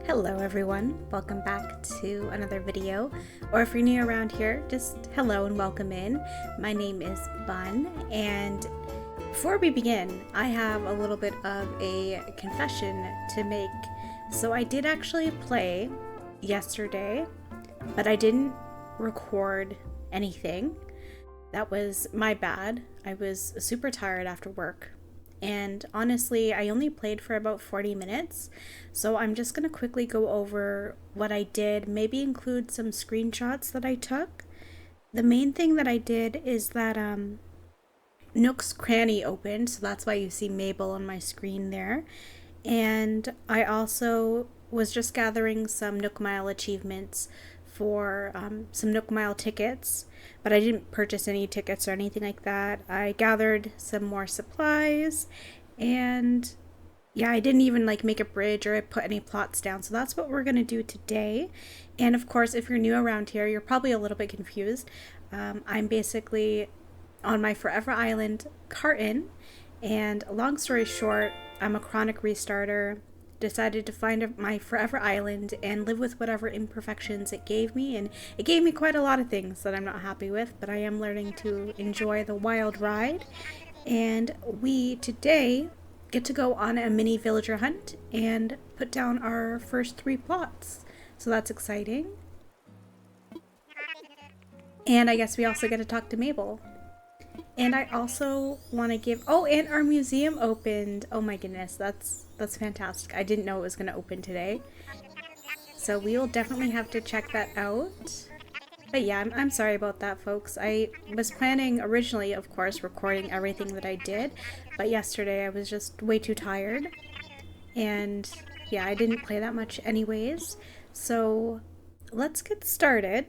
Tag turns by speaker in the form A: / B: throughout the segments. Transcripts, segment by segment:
A: Hello everyone, welcome back to another video, or if you're new around here, just hello and welcome in. My name is Bun, and before we begin, I have a little bit of a confession to make. So I did actually play yesterday, but I didn't record anything. That was my bad. I was super tired after work. And honestly, I only played for about 40 minutes, so I'm just going to quickly go over what I did, maybe include some screenshots that I took. The main thing that I did is that Nook's Cranny opened, so that's why you see Mabel on my screen there. And I also was just gathering some Nook Mile achievements for some Nook Mile tickets, but I didn't purchase any tickets or anything like that. I gathered some more supplies, and yeah, I didn't even make a bridge or put any plots down. So that's what we're gonna do today. And of course, if you're new around here, you're probably a little bit confused. I'm basically on my Forever Island carton, and long story short, I'm a chronic restarter. Decided to find my Forever Island and live with whatever imperfections it gave me, and it gave me quite a lot of things that I'm not happy with, but I am learning to enjoy the wild ride. And we today get to go on a mini villager hunt and put down our first 3 plots, so that's exciting. And I guess we also get to talk to Mabel. And I also want to give, oh, and our museum opened. Oh my goodness, that's fantastic. I didn't know it was going to open today. So we will definitely have to check that out. But yeah, I'm sorry about that, folks. I was planning originally, of course, recording everything that I did. But yesterday I was just way too tired. And yeah, I didn't play that much anyways. So let's get started.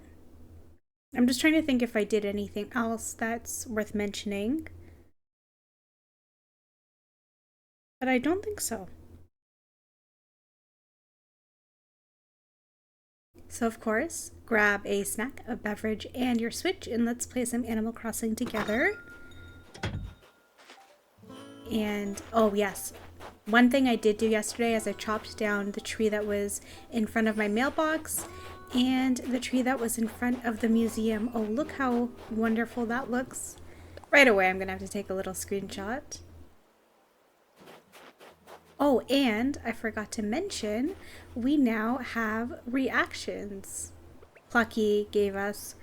A: I'm just trying to think if I did anything else that's worth mentioning. But I don't think so. So of course, grab a snack, a beverage, and your Switch, and let's play some Animal Crossing together. And oh yes, one thing I did do yesterday is I chopped down the tree that was in front of my mailbox and the tree that was in front of the museum. Oh, look how wonderful that looks. Right away, I'm gonna have to take a little screenshot. Oh, and I forgot to mention, we now have reactions. Plucky gave us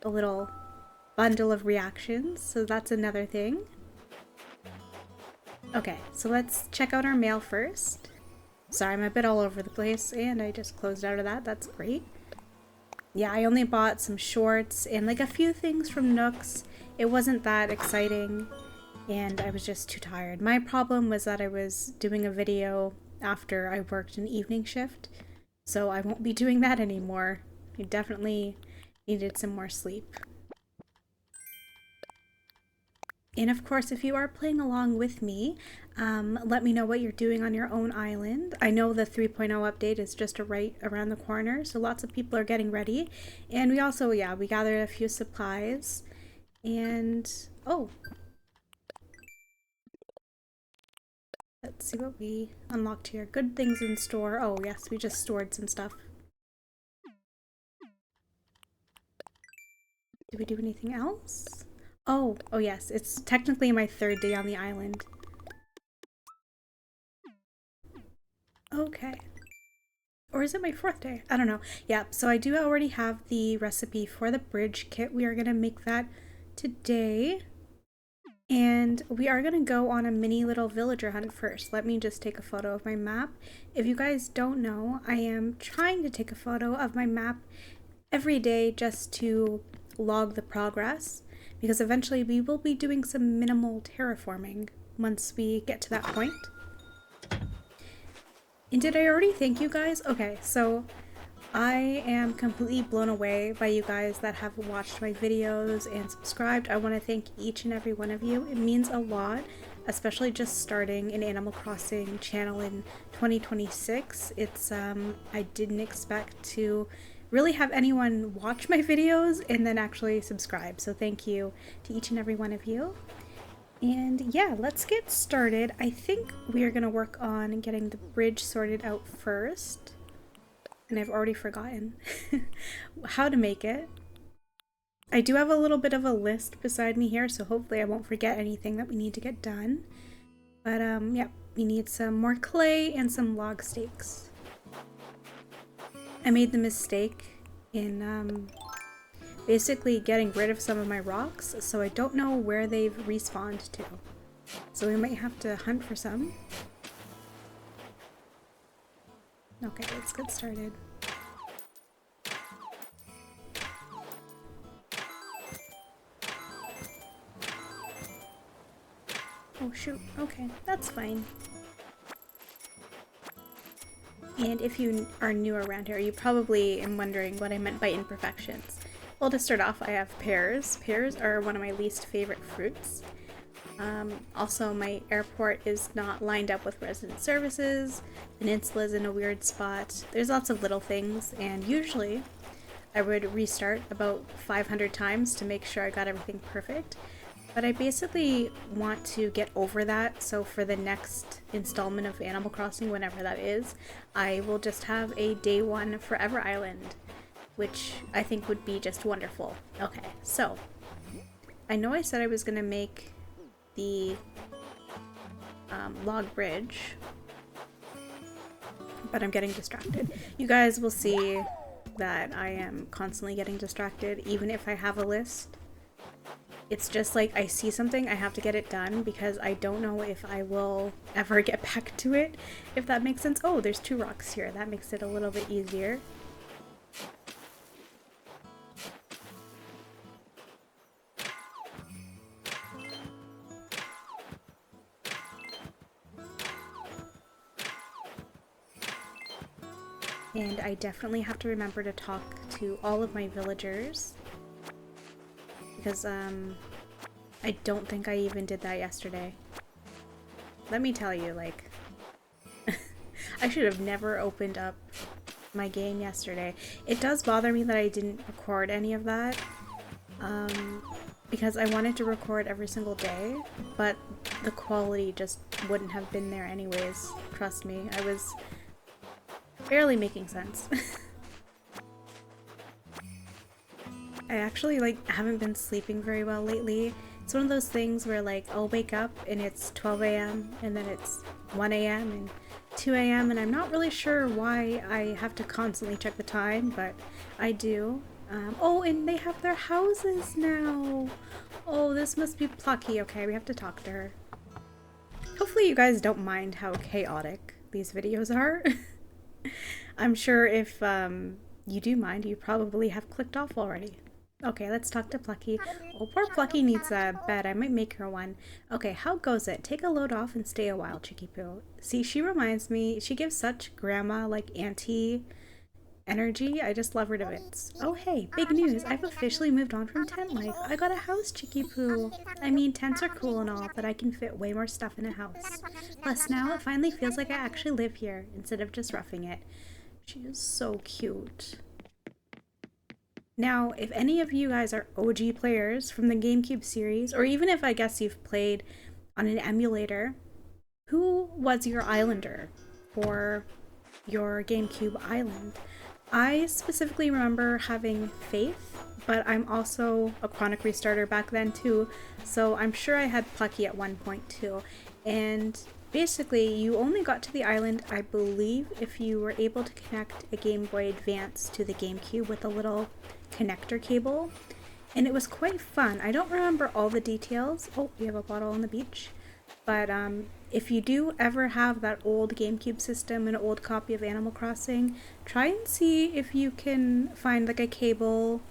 A: a little bundle of reactions, so that's another thing. Okay, so let's check out our mail first. Sorry, I'm a bit all over the place, and I just closed out of that. That's great. Yeah, I only bought some shorts and a few things from Nooks. It wasn't that exciting, and I was just too tired. My problem was that I was doing a video after I worked an evening shift, so I won't be doing that anymore. I definitely needed some more sleep. And of course, if you are playing along with me, let me know what you're doing on your own island. I know the 3.0 update is just right around the corner, so lots of people are getting ready. And we also, yeah, we gathered a few supplies. And, oh. Let's see what we unlocked here. Good things in store. Oh, yes, we just stored some stuff. Did we do anything else? Oh yes, it's technically my 3rd day on the island. Okay. Or is it my 4th day? I don't know. Yeah, so I do already have the recipe for the bridge kit. We are going to make that today. And we are going to go on a mini little villager hunt first. Let me just take a photo of my map. If you guys don't know, I am trying to take a photo of my map every day just to log the progress, because eventually we will be doing some minimal terraforming once we get to that point. And did I already thank you guys? Okay, so I am completely blown away by you guys that have watched my videos and subscribed. I want to thank each and every one of you. It means a lot, especially just starting an Animal Crossing channel in 2026. It's I didn't expect to really have anyone watch my videos and then actually subscribe. So thank you to each and every one of you. And yeah, let's get started. I think we are going to work on getting the bridge sorted out first. and I've already forgotten how to make it. I do have a little bit of a list beside me here, so hopefully I won't forget anything that we need to get done. But yeah, we need some more clay and some log stakes. I made the mistake in basically getting rid of some of my rocks, so I don't know where they've respawned to. So we might have to hunt for some. Okay, let's get started. Oh shoot, okay, that's fine. And if you are new around here, you probably am wondering what I meant by imperfections. Well, to start off, I have pears. Pears are one of my least favorite fruits. Also, my airport is not lined up with resident services. Peninsula is in a weird spot. There's lots of little things, and usually I would restart about 500 times to make sure I got everything perfect. But I basically want to get over that, so for the next installment of Animal Crossing, whenever that is, I will just have a day one forever island, which I think would be just wonderful. Okay, so I know I said I was going to make the log bridge, but I'm getting distracted. You guys will see that I am constantly getting distracted, even if I have a list. It's just like I see something, I have to get it done because I don't know if I will ever get back to it, if that makes sense. Oh, there's 2 rocks here. That makes it a little bit easier. And I definitely have to remember to talk to all of my villagers. Because, I don't think I even did that yesterday. Let me tell you, like, I should have never opened up my game yesterday. It does bother me that I didn't record any of that, because I wanted to record every single day, but the quality just wouldn't have been there anyways. Trust me, I was barely making sense. I actually, like, haven't been sleeping very well lately. It's one of those things where, like, I'll wake up and it's 12 a.m. and then it's 1 a.m. and 2 a.m. and I'm not really sure why I have to constantly check the time, but I do. Oh, and they have their houses now! Oh, this must be Plucky. Okay, we have to talk to her. Hopefully you guys don't mind how chaotic these videos are. I'm sure if you do mind, you probably have clicked off already. Okay, let's talk to Plucky. Oh, poor Plucky needs a bed. I might make her one. Okay, how goes it? Take a load off and stay a while, Chicky Poo. See, she reminds me, she gives such grandma, like, auntie energy. I just love her to bits. Oh, hey, big news. I've officially moved on from tent life. I got a house, Chicky Poo. I mean, tents are cool and all, but I can fit way more stuff in a house. Plus, now it finally feels like I actually live here, instead of just roughing it. She is so cute. Now, if any of you guys are OG players from the GameCube series, or even if I guess you've played on an emulator, who was your islander for your GameCube island? I specifically remember having Faith, but I'm also a chronic restarter back then too, so I'm sure I had Plucky at one point too. And basically, you only got to the island, I believe, if you were able to connect a Game Boy Advance to the GameCube with a little connector cable, and it was quite fun. I don't remember all the details. Oh, we have a bottle on the beach. But if you do ever have that old GameCube system, an old copy of Animal Crossing, try and see if you can find like a cable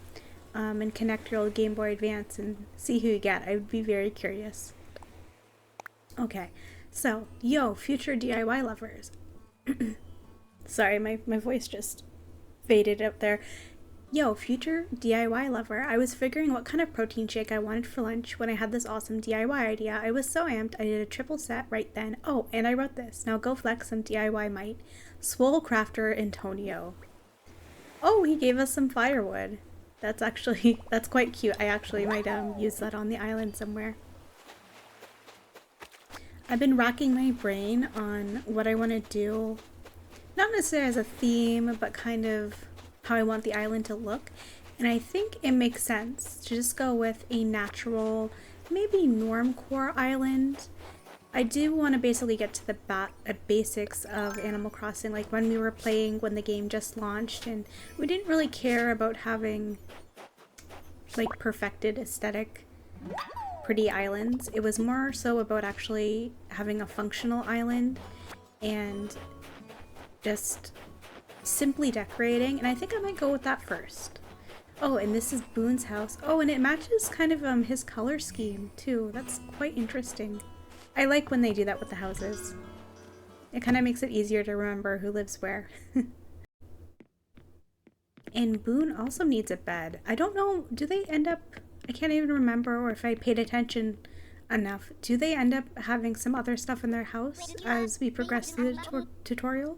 A: and connect your old Game Boy Advance and see who you get. I would be very curious. Okay, so, yo, future DIY lovers. Sorry, my voice just faded up there. Yo, future DIY lover, I was figuring what kind of protein shake I wanted for lunch when I had this awesome DIY idea. I was so amped, I did a triple set right then. Oh, and I wrote this. Now go flex some DIY might. Swole Crafter Antonio. Oh, he gave us some firewood. That's quite cute. I actually might use that on the island somewhere. I've been racking my brain on what I want to do not necessarily as a theme, but kind of how I want the island to look. And I think it makes sense to just go with a natural, maybe normcore island. I do want to basically get to the basics of Animal Crossing, like when we were playing when the game just launched, and we didn't really care about having like perfected aesthetic pretty islands. It was more so about actually having a functional island and just simply decorating, and I think I might go with that first. Oh, and this is Boone's house. Oh, and it matches kind of his color scheme too. That's quite interesting. I like when they do that with the houses. It kind of makes it easier to remember who lives where. And Boone also needs a bed. I don't know, do they end up, I can't even remember, or if I paid attention enough, do they end up having some other stuff in their house as we progress through the tutorial?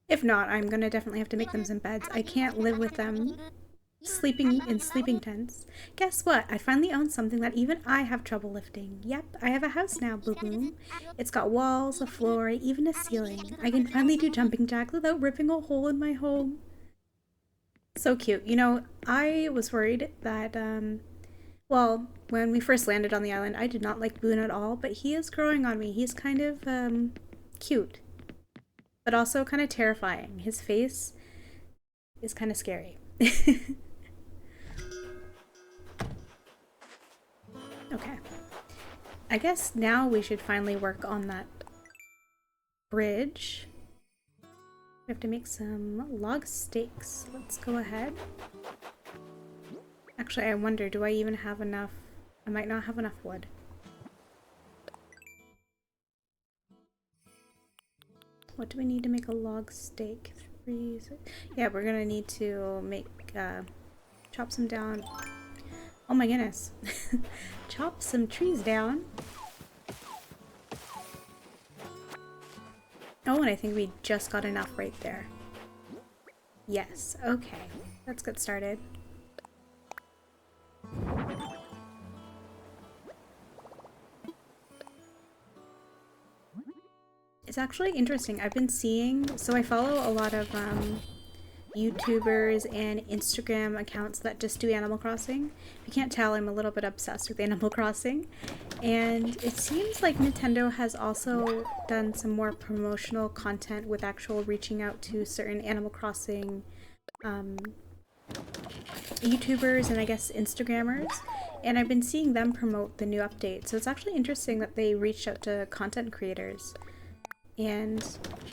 A: If not, I'm gonna definitely have to make them some beds. I can't live with them sleeping in sleeping tents. Guess what? I finally own something that even I have trouble lifting. Yep, I have a house now, Boo Boom. It's got walls, a floor, even a ceiling. I can finally do jumping jacks without ripping a hole in my home. So cute. You know, I was worried that, well, when we first landed on the island, I did not like Boone at all, but he is growing on me. He's kind of, cute, but also kind of terrifying. His face is kind of scary. Okay. I guess now we should finally work on that bridge. We have to make some log stakes. Let's go ahead. Actually, I wonder, do I even have enough? I might not have enough wood. What do we need to make a log stake? 3, 6. Yeah, we're gonna need to make, chop some down. Oh my goodness. Chop some trees down. Oh, and I think we just got enough right there. Yes, okay. Let's get started. It's actually interesting. I've been seeing, so I follow a lot of YouTubers and Instagram accounts that just do Animal Crossing. If you can't tell, I'm a little bit obsessed with Animal Crossing. And it seems like Nintendo has also done some more promotional content with actual reaching out to certain Animal Crossing YouTubers and I guess Instagrammers. And I've been seeing them promote the new update. So it's actually interesting that they reached out to content creators. And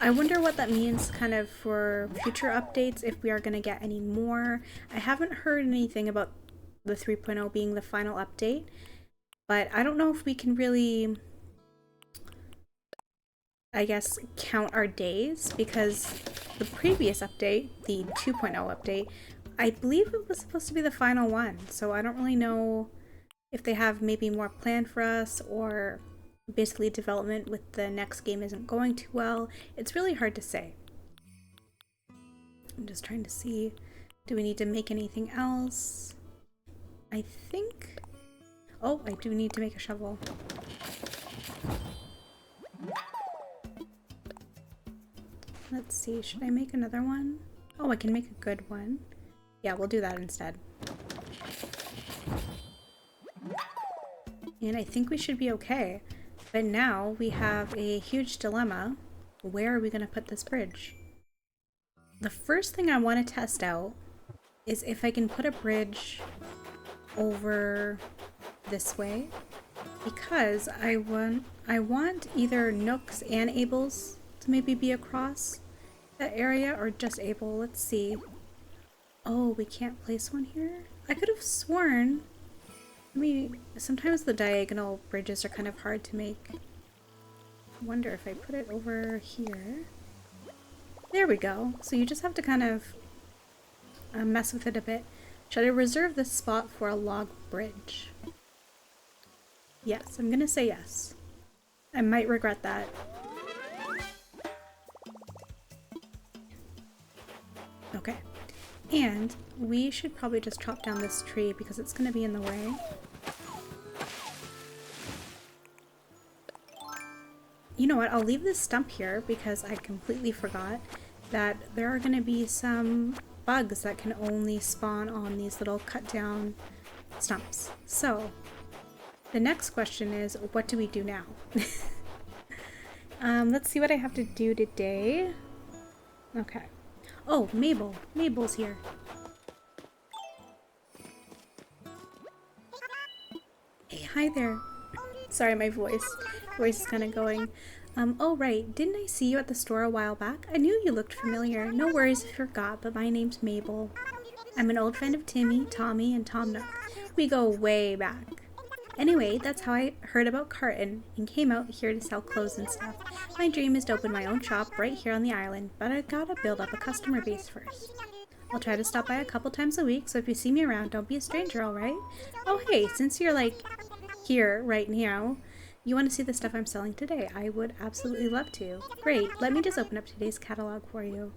A: I wonder what that means kind of for future updates, if we are going to get any more. I haven't heard anything about the 3.0 being the final update, but I don't know if we can really, I guess, count our days, because the previous update, the 2.0 update, I believe it was supposed to be the final one. So I don't really know if they have maybe more planned for us, or basically development with the next game isn't going too well. It's really hard to say. I'm just trying to see, do we need to make anything else? I think, oh, I do need to make a shovel. Let's see, should I make another one? Oh, I can make a good one. Yeah, we'll do that instead. And I think we should be okay. But now we have a huge dilemma. Where are we going to put this bridge? The first thing I want to test out is if I can put a bridge over this way, because I want either Nooks and Abels to maybe be across that area, or just Abel. Let's see. Oh, we can't place one here? I could have sworn. I mean, sometimes the diagonal bridges are kind of hard to make. I wonder if I put it over here. There we go. So you just have to kind of mess with it a bit. Should I reserve this spot for a log bridge? Yes, I'm gonna say yes. I might regret that. Okay. And we should probably just chop down this tree because it's going to be in the way. You know what? I'll leave this stump here because I completely forgot. that there are going to be some bugs that can only spawn on these little cut down stumps. So the next question is, what do we do now? Let's see what I have to do today. Okay. Oh, Mabel. Mabel's here. Hey, hi there. Sorry, my voice is kind of going. Oh right, didn't I see you at the store a while back? I knew you looked familiar. No worries if you forgot, but my name's Mabel. I'm an old friend of Timmy, Tommy, and Tom Nook. We go way back. Anyway, that's how I heard about Carton and came out here to sell clothes and stuff. My dream is to open my own shop right here on the island, but I gotta build up a customer base first. I'll try to stop by a couple times a week, so if you see me around, don't be a stranger, alright? Oh hey, since you're like here right now, you want to see the stuff I'm selling today? I would absolutely love to. Great, let me just open up today's catalog for you.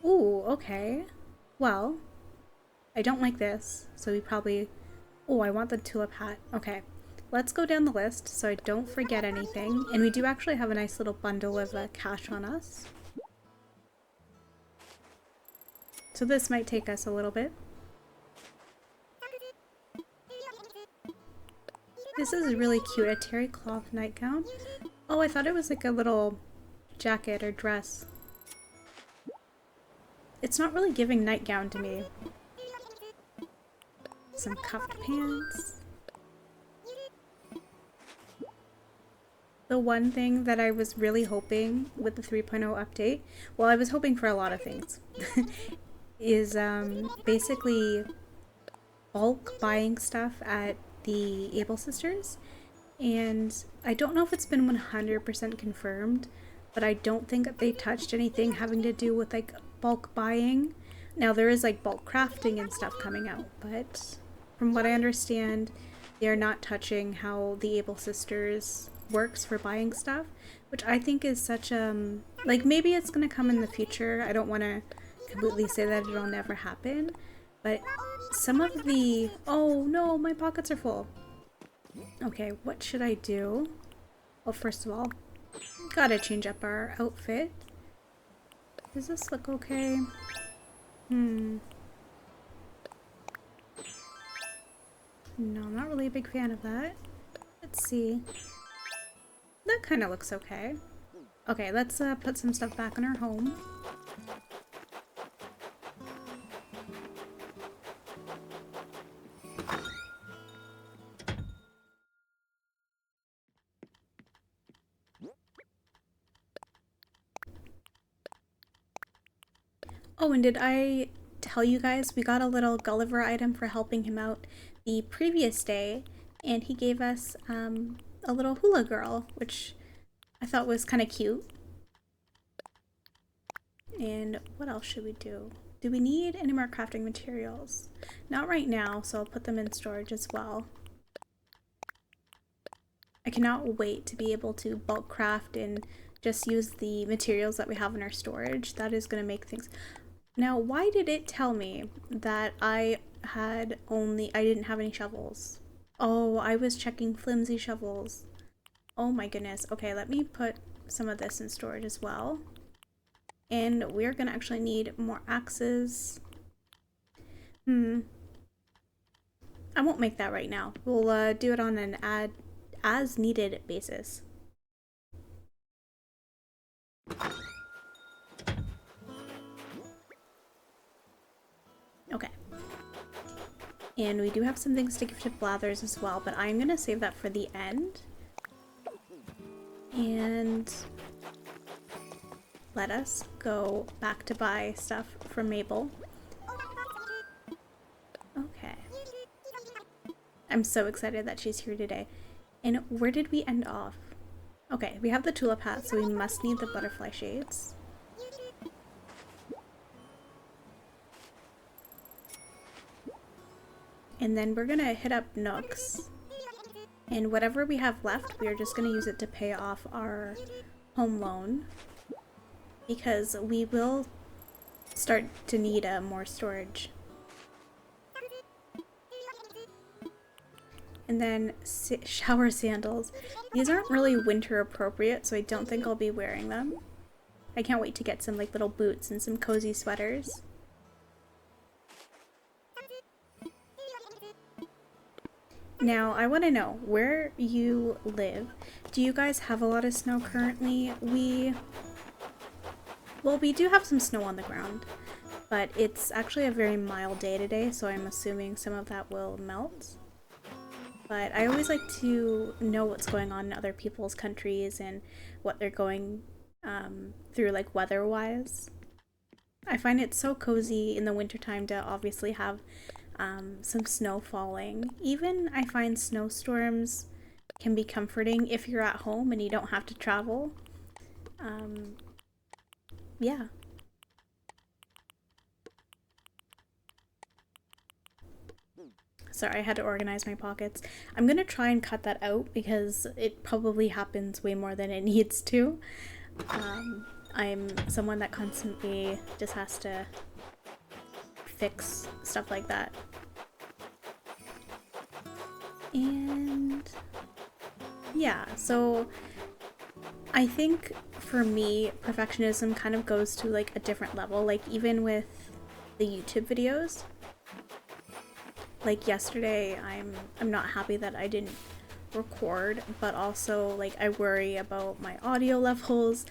A: Ooh, okay. Well, I don't like this, so we probably... Oh, I want the tulip hat. Okay, let's go down the list so I don't forget anything. And we do actually have a nice little bundle of cash on us. So this might take us a little bit. This is really cute, a terry cloth nightgown. Oh, I thought it was like a little jacket or dress. It's not really giving nightgown to me. Some cuffed pants. The one thing that I was really hoping with the 3.0 update, well, I was hoping for a lot of things, is basically bulk buying stuff at the Able Sisters, and I don't know if it's been 100% confirmed, but I don't think that they touched anything having to do with like bulk buying. Now there is like bulk crafting and stuff coming out, but from what I understand, they are not touching how the Able Sisters works for buying stuff, which I think is such like, maybe it's gonna come in the future. I don't want to completely say that it'll never happen, but some of the... Oh no, my pockets are full. Okay, what should I do? Well, first of all, gotta change up our outfit. Does this look okay? No, I'm not really a big fan of that. Let's see. That kind of looks okay. Okay, let's put some stuff back in our home. Oh, and did I tell you guys we got a little Gulliver item for helping him out the previous day, and he gave us a little hula girl, which I thought was kind of cute. And what else should we do? Do we need any more crafting materials? Not right now, so I'll put them in storage as well. I cannot wait to be able to bulk craft and just use the materials that we have in our storage. That is going to make things... Now, why did it tell me that I didn't have any shovels? Oh, I was checking flimsy shovels. Oh my goodness. Okay, let me put some of this in storage as well. And we're gonna actually need more axes. I won't make that right now. We'll do it on an as needed basis. Okay. And we do have some things to give to Blathers as well, but I'm gonna save that for the end. And let us go back to buy stuff from Mabel. Okay. I'm so excited that she's here today. And where did we end off? Okay, we have the tulip hat, so we must need the butterfly shades. And then we're gonna hit up Nook's. And whatever we have left, we are just gonna use it to pay off our home loan. Because we will start to need more storage. And then shower sandals. These aren't really winter appropriate, so I don't think I'll be wearing them. I can't wait to get some like little boots and some cozy sweaters. Now, I want to know where you live. Do you guys have a lot of snow currently? Well, we do have some snow on the ground, but it's actually a very mild day today, so I'm assuming some of that will melt. But I always like to know what's going on in other people's countries and what they're going through, like weather-wise. I find it so cozy in the wintertime to obviously have some snow falling. Even I find snowstorms can be comforting if you're at home and you don't have to travel. Yeah. Sorry, I had to organize my pockets. I'm gonna try and cut that out because it probably happens way more than it needs to. I'm someone that constantly just has to fix stuff like that. And yeah, so I think for me, perfectionism kind of goes to like a different level, like even with the YouTube videos. Like yesterday, I'm not happy that I didn't record, but also like I worry about my audio levels,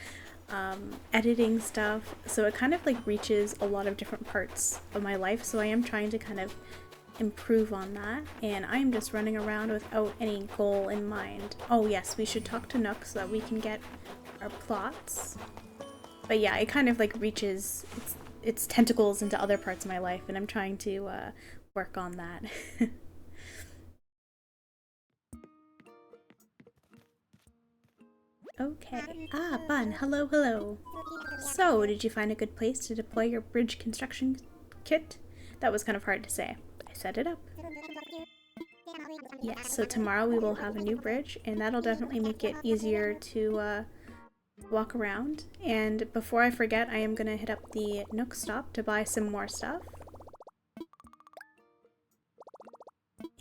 A: editing stuff, so it kind of like reaches a lot of different parts of my life, so I am trying to kind of improve on that, and I am just running around without any goal in mind. Oh yes, we should talk to Nook so that we can get our plots. But yeah, it kind of like reaches its tentacles into other parts of my life, and I'm trying to work on that. Okay. Ah, Bun, hello, hello. So, did you find a good place to deploy your bridge construction kit? That was kind of hard to say. I set it up. Yes, so tomorrow we will have a new bridge, and that'll definitely make it easier to walk around. And before I forget, I am going to hit up the Nook stop to buy some more stuff.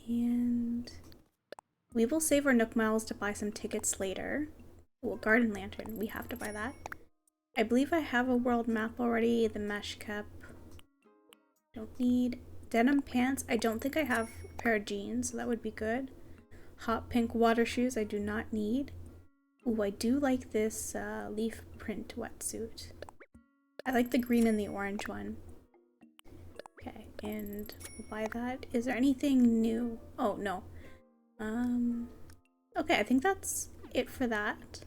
A: And we will save our Nook miles to buy some tickets later. Well, garden lantern, we have to buy that. I believe I have a world map already, the mesh cap. Don't need denim pants. I don't think I have a pair of jeans, so that would be good. Hot pink water shoes I do not need. Ooh, I do like this leaf print wetsuit. I like the green and the orange one. Okay, and we'll buy that. Is there anything new? Oh, no. Okay, I think that's it for that.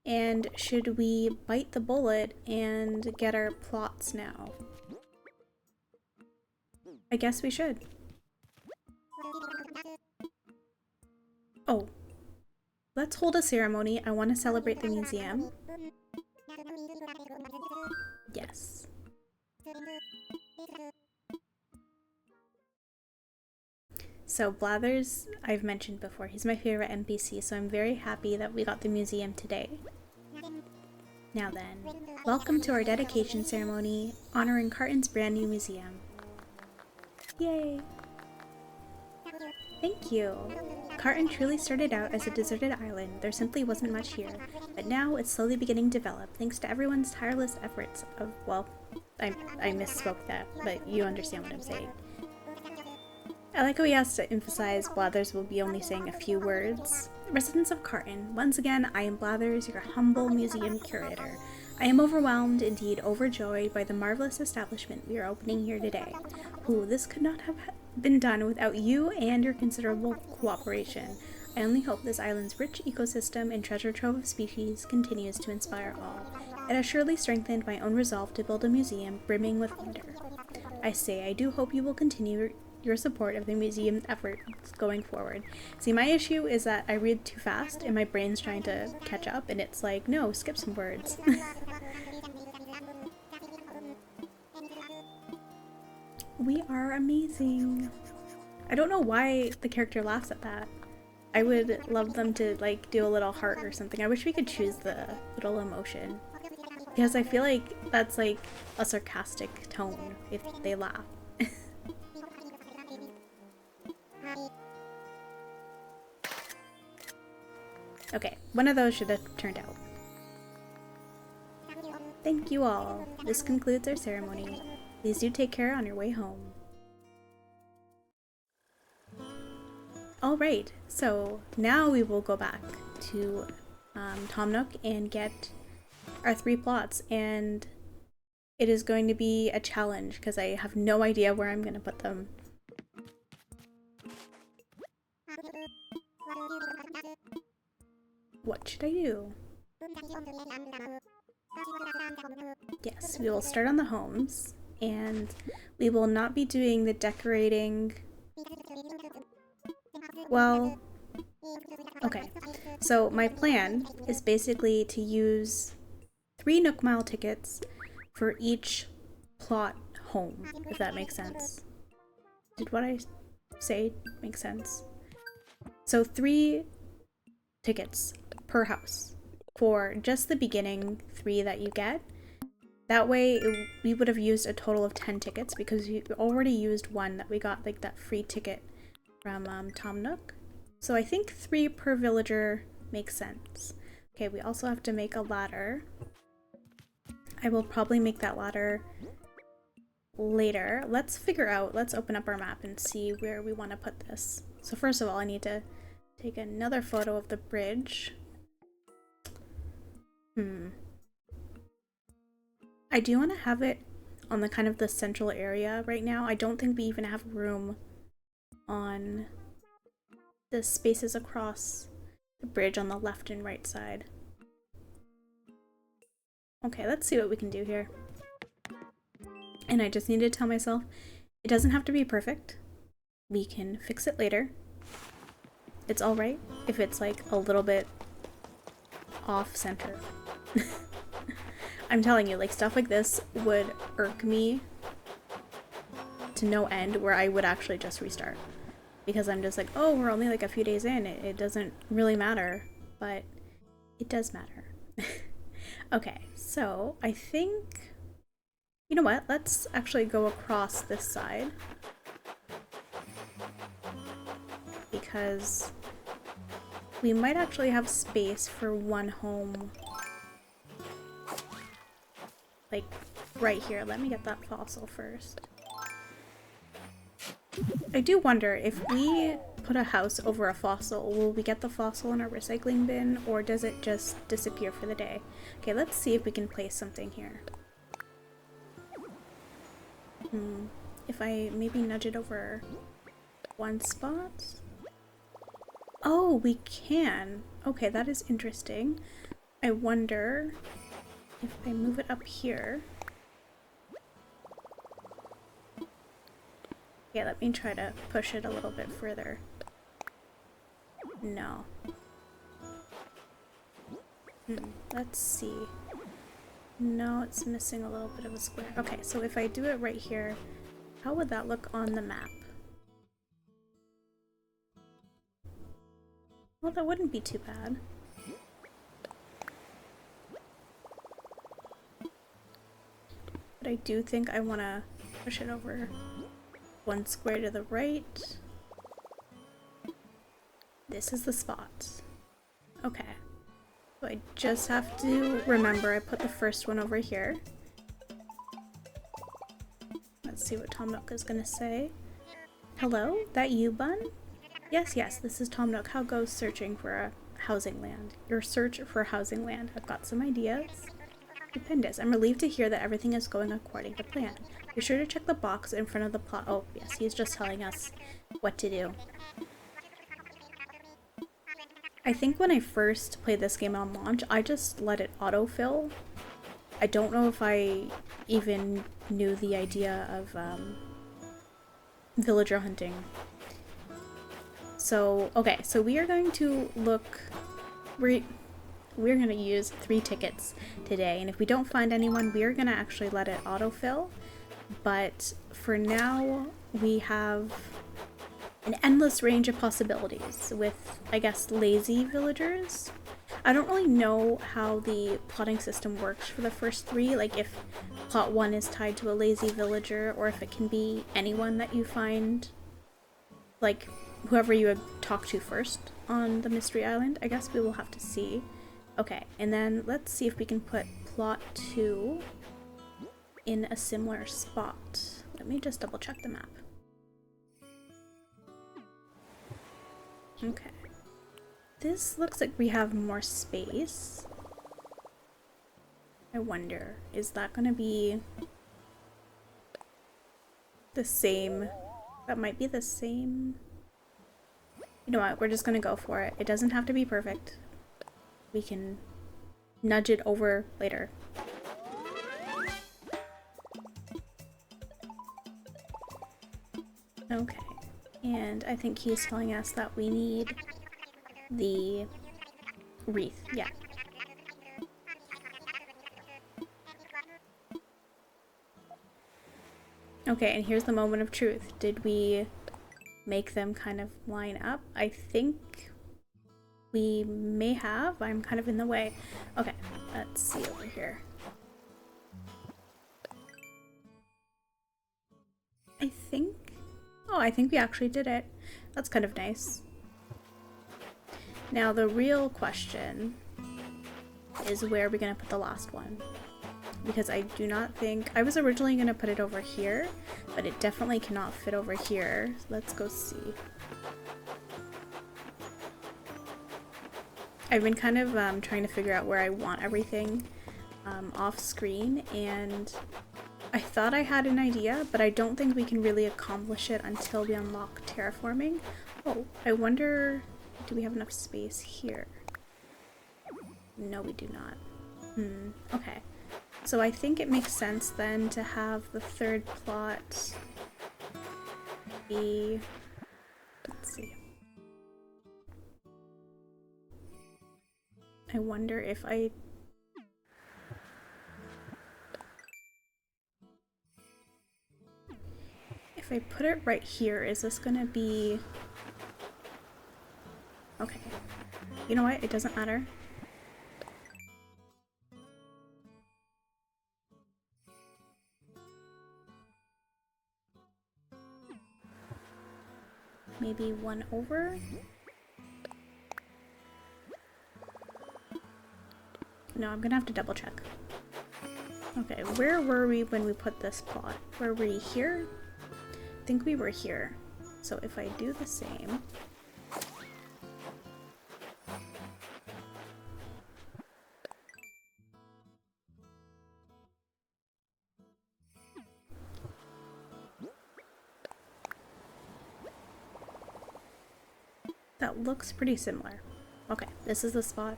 A: And should we bite the bullet and get our plots now? I guess we should. Oh. Let's hold a ceremony. I want to celebrate the museum. Yes. So Blathers, I've mentioned before, he's my favorite NPC, so I'm very happy that we got the museum today. Now then, welcome to our dedication ceremony honoring Carton's brand new museum. Yay! Thank you! Carton truly started out as a deserted island. There simply wasn't much here, but now it's slowly beginning to develop thanks to everyone's tireless efforts of, well, I misspoke that, but you understand what I'm saying. I like how he has to emphasize Blathers will be only saying a few words. Residents of Carton, once again, I am Blathers, your humble museum curator. I am overwhelmed, indeed overjoyed, by the marvelous establishment we are opening here today. Ooh, this could not have been done without you and your considerable cooperation. I only hope this island's rich ecosystem and treasure trove of species continues to inspire all. It has surely strengthened my own resolve to build a museum brimming with wonder. I say, I do hope you will continue your support of the museum's efforts going forward. See, my issue is that I read too fast and my brain's trying to catch up, and it's like, no, skip some words. We are amazing. I don't know why the character laughs at that. I would love them to like do a little heart or something. I wish we could choose the little emotion, because I feel like that's like a sarcastic tone if they laugh. Okay, one of those should have turned out. Thank you all. This concludes our ceremony. Please do take care on your way home. Alright, so now we will go back to Tom Nook and get our 3 plots, and it is going to be a challenge because I have no idea where I'm going to put them. What should I do? Yes, we will start on the homes, and we will not be doing the decorating. Well, okay, so my plan is basically to use 3 Nook Mile tickets for each plot home, if that makes sense. Did what I say make sense? So 3 tickets per house for just the beginning 3 that you get. That way we would have used a total of 10 tickets because you already used 1 that we got, like that free ticket from Tom Nook. So I think 3 per villager makes sense. Okay, we also have to make a ladder. I will probably make that ladder later. Let's open up our map and see where we want to put this. So first of all, I need to take another photo of the bridge. I do want to have it on the kind of the central area right now. I don't think we even have room on the spaces across the bridge on the left and right side. Okay, let's see what we can do here. And I just need to tell myself, it doesn't have to be perfect. We can fix it later. It's alright if it's like a little bit off center. I'm telling you, like stuff like this would irk me to no end, where I would actually just restart. Because I'm just like, oh, we're only like a few days in, it doesn't really matter, but it does matter. Okay, so I think, you know what, let's actually go across this side. Because we might actually have space for 1 home. Like, right here. Let me get that fossil first. I do wonder, if we put a house over a fossil, will we get the fossil in our recycling bin, or does it just disappear for the day? Okay, let's see if we can place something here. If I maybe nudge it over 1 spot? Oh, we can. Okay, that is interesting. I wonder if I move it up here. Yeah, let me try to push it a little bit further. No. Let's see. No, it's missing a little bit of a square. Okay, so if I do it right here, how would that look on the map? Well, that wouldn't be too bad. But I do think I want to push it over 1 square to the right. This is the spot. Okay. So I just have to remember I put the first one over here. Let's see what Tom Nook is gonna say. Hello? That you, Bun? Yes, yes, this is Tom Nook. How goes searching for a housing land? Your search for housing land. I've got some ideas. Stupendous. I'm relieved to hear that everything is going according to plan. Be sure to check the box in front of the plot. Oh, yes, he's just telling us what to do. I think when I first played this game on launch, I just let it autofill. I don't know if I even knew the idea of villager hunting. So, okay, so we are going to look... We're going to use 3 tickets today, and if we don't find anyone, we're going to actually let it autofill. But for now, we have an endless range of possibilities with, I guess, lazy villagers. I don't really know how the plotting system works for the first 3, like if plot 1 is tied to a lazy villager, or if it can be anyone that you find, like whoever you would talk to first on the Mystery Island. I guess we will have to see. Okay, and then let's see if we can put plot 2 in a similar spot. Let me just double check the map. Okay. This looks like we have more space. I wonder, is that gonna be the same? That might be the same. You know what, we're just gonna go for it. It doesn't have to be perfect. We can nudge it over later. Okay, and I think he's telling us that we need the wreath, yeah. Okay, and here's the moment of truth. Did we make them kind of line up? I think we may have. I'm kind of in the way. Okay, let's see over here. I think we actually did it. That's kind of nice. Now the real question is, where are we gonna put the last one? Because I do not think, I was originally gonna put it over here, but it definitely cannot fit over here. Let's go see. I've been kind of trying to figure out where I want everything off screen, and I thought I had an idea, but I don't think we can really accomplish it until we unlock terraforming. Oh, I wonder, do we have enough space here? No, we do not. Okay. So I think it makes sense then to have the third plot be, let's see. I wonder if I put it right here, is this gonna be... Okay. You know what? It doesn't matter. Maybe one over? No, I'm gonna have to double check. Okay, where were we when we put this plot? Were we here? I think we were here. So if I do the same... That looks pretty similar. Okay, this is the spot.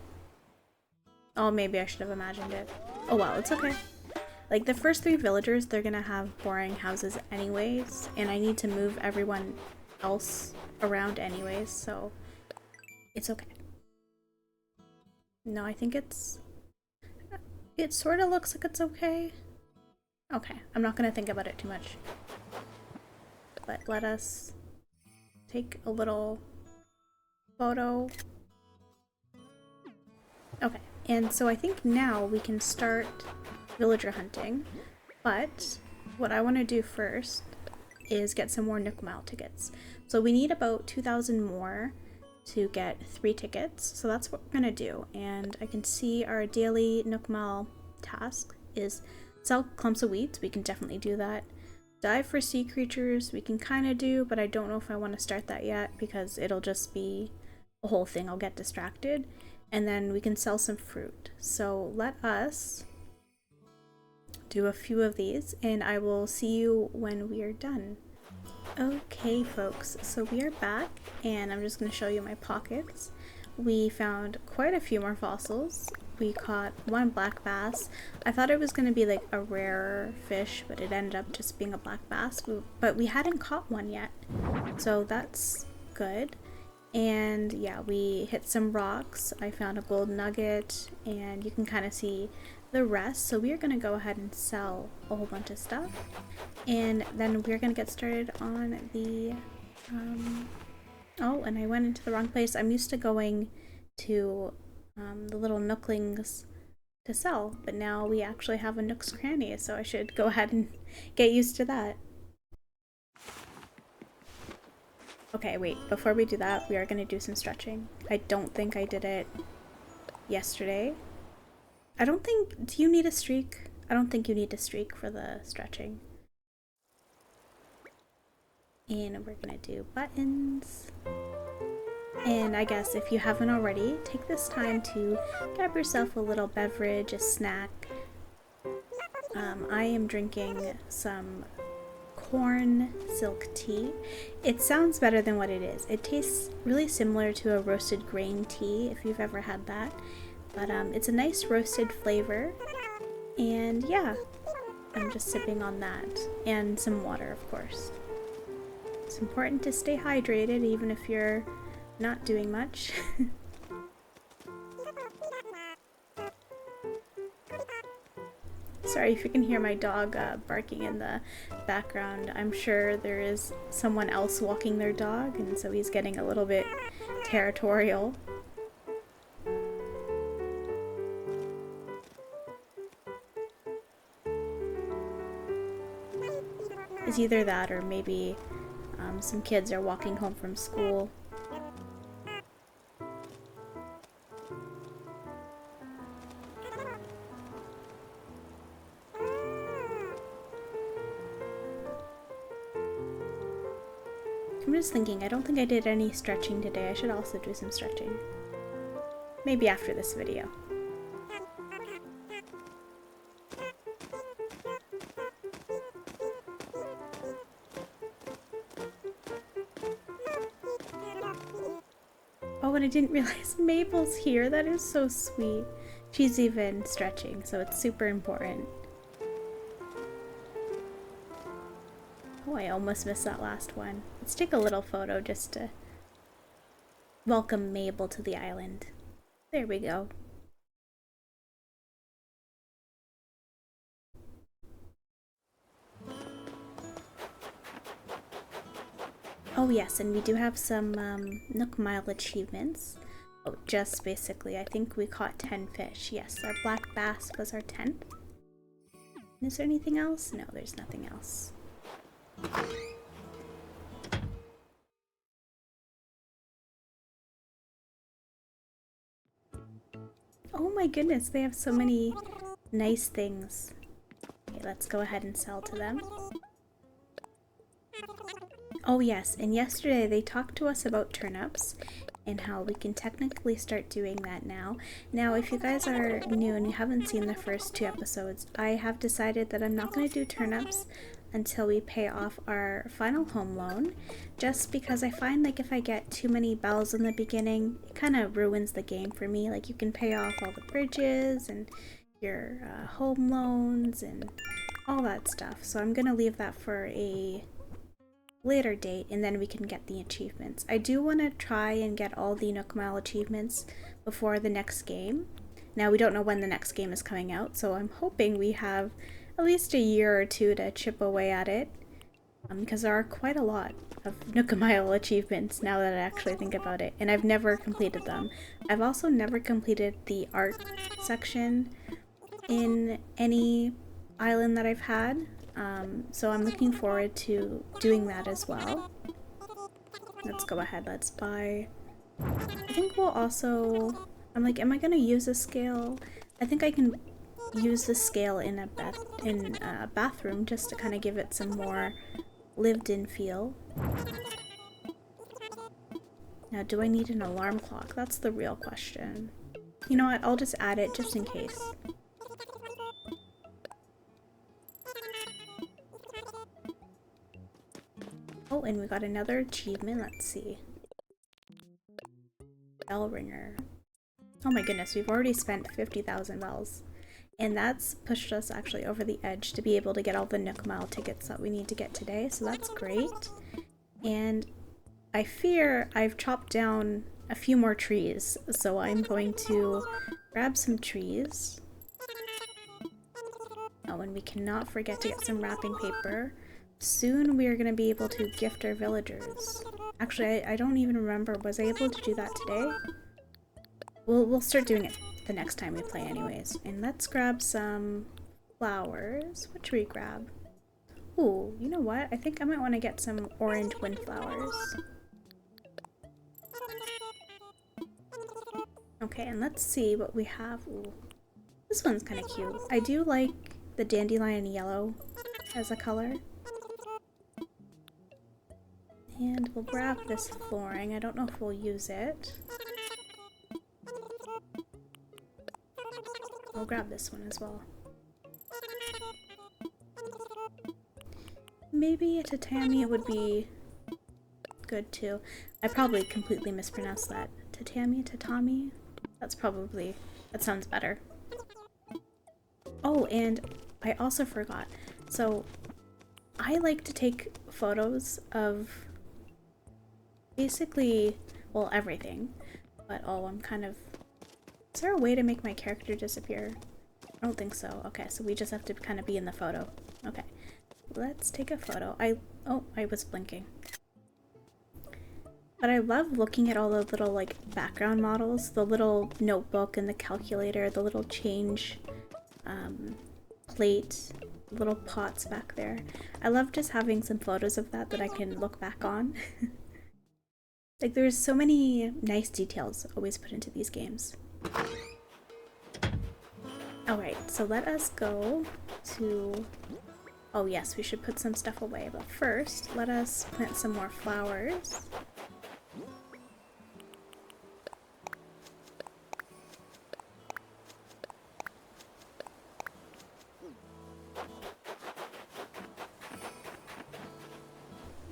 A: Oh, maybe I should have imagined it. Oh well, it's okay. Like, the first 3 villagers, they're gonna have boring houses anyways, and I need to move everyone else around anyways, so it's okay. No, I think it's... It sort of looks like it's okay. Okay, I'm not gonna think about it too much. But let us take a little photo. Okay, and so I think now we can start villager hunting, but what I want to do first is get some more Nook Mile tickets. So we need about 2,000 more to get 3 tickets, so that's what we're gonna do. And I can see our daily Nook Mile task is sell clumps of wheat. We can definitely do that. Dive for sea creatures we can kind of do, but I don't know if I want to start that yet because it'll just be a whole thing. I'll get distracted. And then we can sell some fruit. So let us do a few of these and I will see you when we are done. Okay folks, so we are back and I'm just going to show you my pockets. We found quite a few more fossils. We caught 1 black bass. I thought it was going to be like a rare fish, but it ended up just being a black bass. But we hadn't caught one yet, so that's good. And yeah, we hit some rocks. I found a gold nugget, and you can kind of see the rest. So we are going to go ahead and sell a whole bunch of stuff, and then we're going to get started on the oh, and I went into the wrong place. I'm used to going to the little nooklings to sell, but now we actually have a Nook's Cranny, so I should go ahead and get used to that. Okay, wait, before we do that, we are going to do some stretching. I don't think I did it yesterday, I don't think, do you need a streak? I don't think you need a streak for the stretching. And we're gonna do buttons. And I guess if you haven't already, take this time to grab yourself a little beverage, a snack. I am drinking some corn silk tea. It sounds better than what it is. It tastes really similar to a roasted grain tea, if you've ever had that. But it's a nice roasted flavor. And yeah, I'm just sipping on that. And some water, of course. It's important to stay hydrated even if you're not doing much. Sorry if you can hear my dog barking in the background. I'm sure there is someone else walking their dog, and so he's getting a little bit territorial. It's either that or maybe some kids are walking home from school. I'm just thinking, I don't think I did any stretching today. I should also do some stretching. Maybe after this video. Oh, and I didn't realize Mabel's here. That is so sweet. She's even stretching, so it's super important. Oh, I almost missed that last one. Let's take a little photo just to welcome Mabel to the island. There we go. Oh yes, and we do have some Nook Mile achievements. Oh, just basically, I think we caught 10 fish. Yes, our black bass was our 10th. Is there anything else? No, there's nothing else. Oh my goodness, they have so many nice things. Okay, let's go ahead and sell to them. Oh yes, and yesterday they talked to us about turnips and how we can technically start doing that now. Now, if you guys are new and you haven't seen the first 2 episodes, I have decided that I'm not going to do turnips until we pay off our final home loan, just because I find like if I get too many bells in the beginning, it kind of ruins the game for me. Like you can pay off all the bridges and your home loans and all that stuff. So I'm going to leave that for a later date, and then we can get the achievements. I do want to try and get all the Nook Mile achievements before the next game. Now we don't know when the next game is coming out, so I'm hoping we have at least a year or 2 to chip away at it, because there are quite a lot of Nook Mile achievements now that I actually think about it, and I've never completed them. I've also never completed the art section in any island that I've had. So I'm looking forward to doing that as well. Let's go ahead, let's buy. I think we'll also, I'm like, am I gonna use a scale? I think I can use the scale in a bathroom just to kind of give it some more lived-in feel. Now, do I need an alarm clock? That's the real question. You know what, I'll just add it just in case. Oh, and we got another achievement. Let's see. Bell ringer. Oh my goodness, we've already spent 50,000 bells. And that's pushed us actually over the edge to be able to get all the Nook Mile tickets that we need to get today, so that's great. And I fear I've chopped down a few more trees, so I'm going to grab some trees. Oh, and we cannot forget to get some wrapping paper. Soon we are going to be able to gift our villagers. Actually, I don't even remember. Was I able to do that today? We'll start doing it the next time we play anyways. And let's grab some flowers. What should we grab? Ooh, you know what? I think I might want to get some orange windflowers. Okay, and let's see what we have. Ooh. This one's kind of cute. I do like the dandelion yellow as a color. And we'll grab this flooring. I don't know if we'll use it. I'll grab this one as well. Maybe a tatami would be good too. I probably completely mispronounced that. Tatami? That sounds better. Oh, and I also forgot. So, I like to take photos of basically, well, everything. But, oh, I'm kind of... Is there a way to make my character disappear? I don't think so. Okay, so we just have to kind of be in the photo. Okay. Let's take a photo. Oh, I was blinking. But I love looking at all the little, like, background models. The little notebook and the calculator, the little change plate, little pots back there. I love just having some photos of that I can look back on. Like, there's so many nice details always put into these games. Alright, so let us go to... Oh yes, we should put some stuff away, but first, let us plant some more flowers.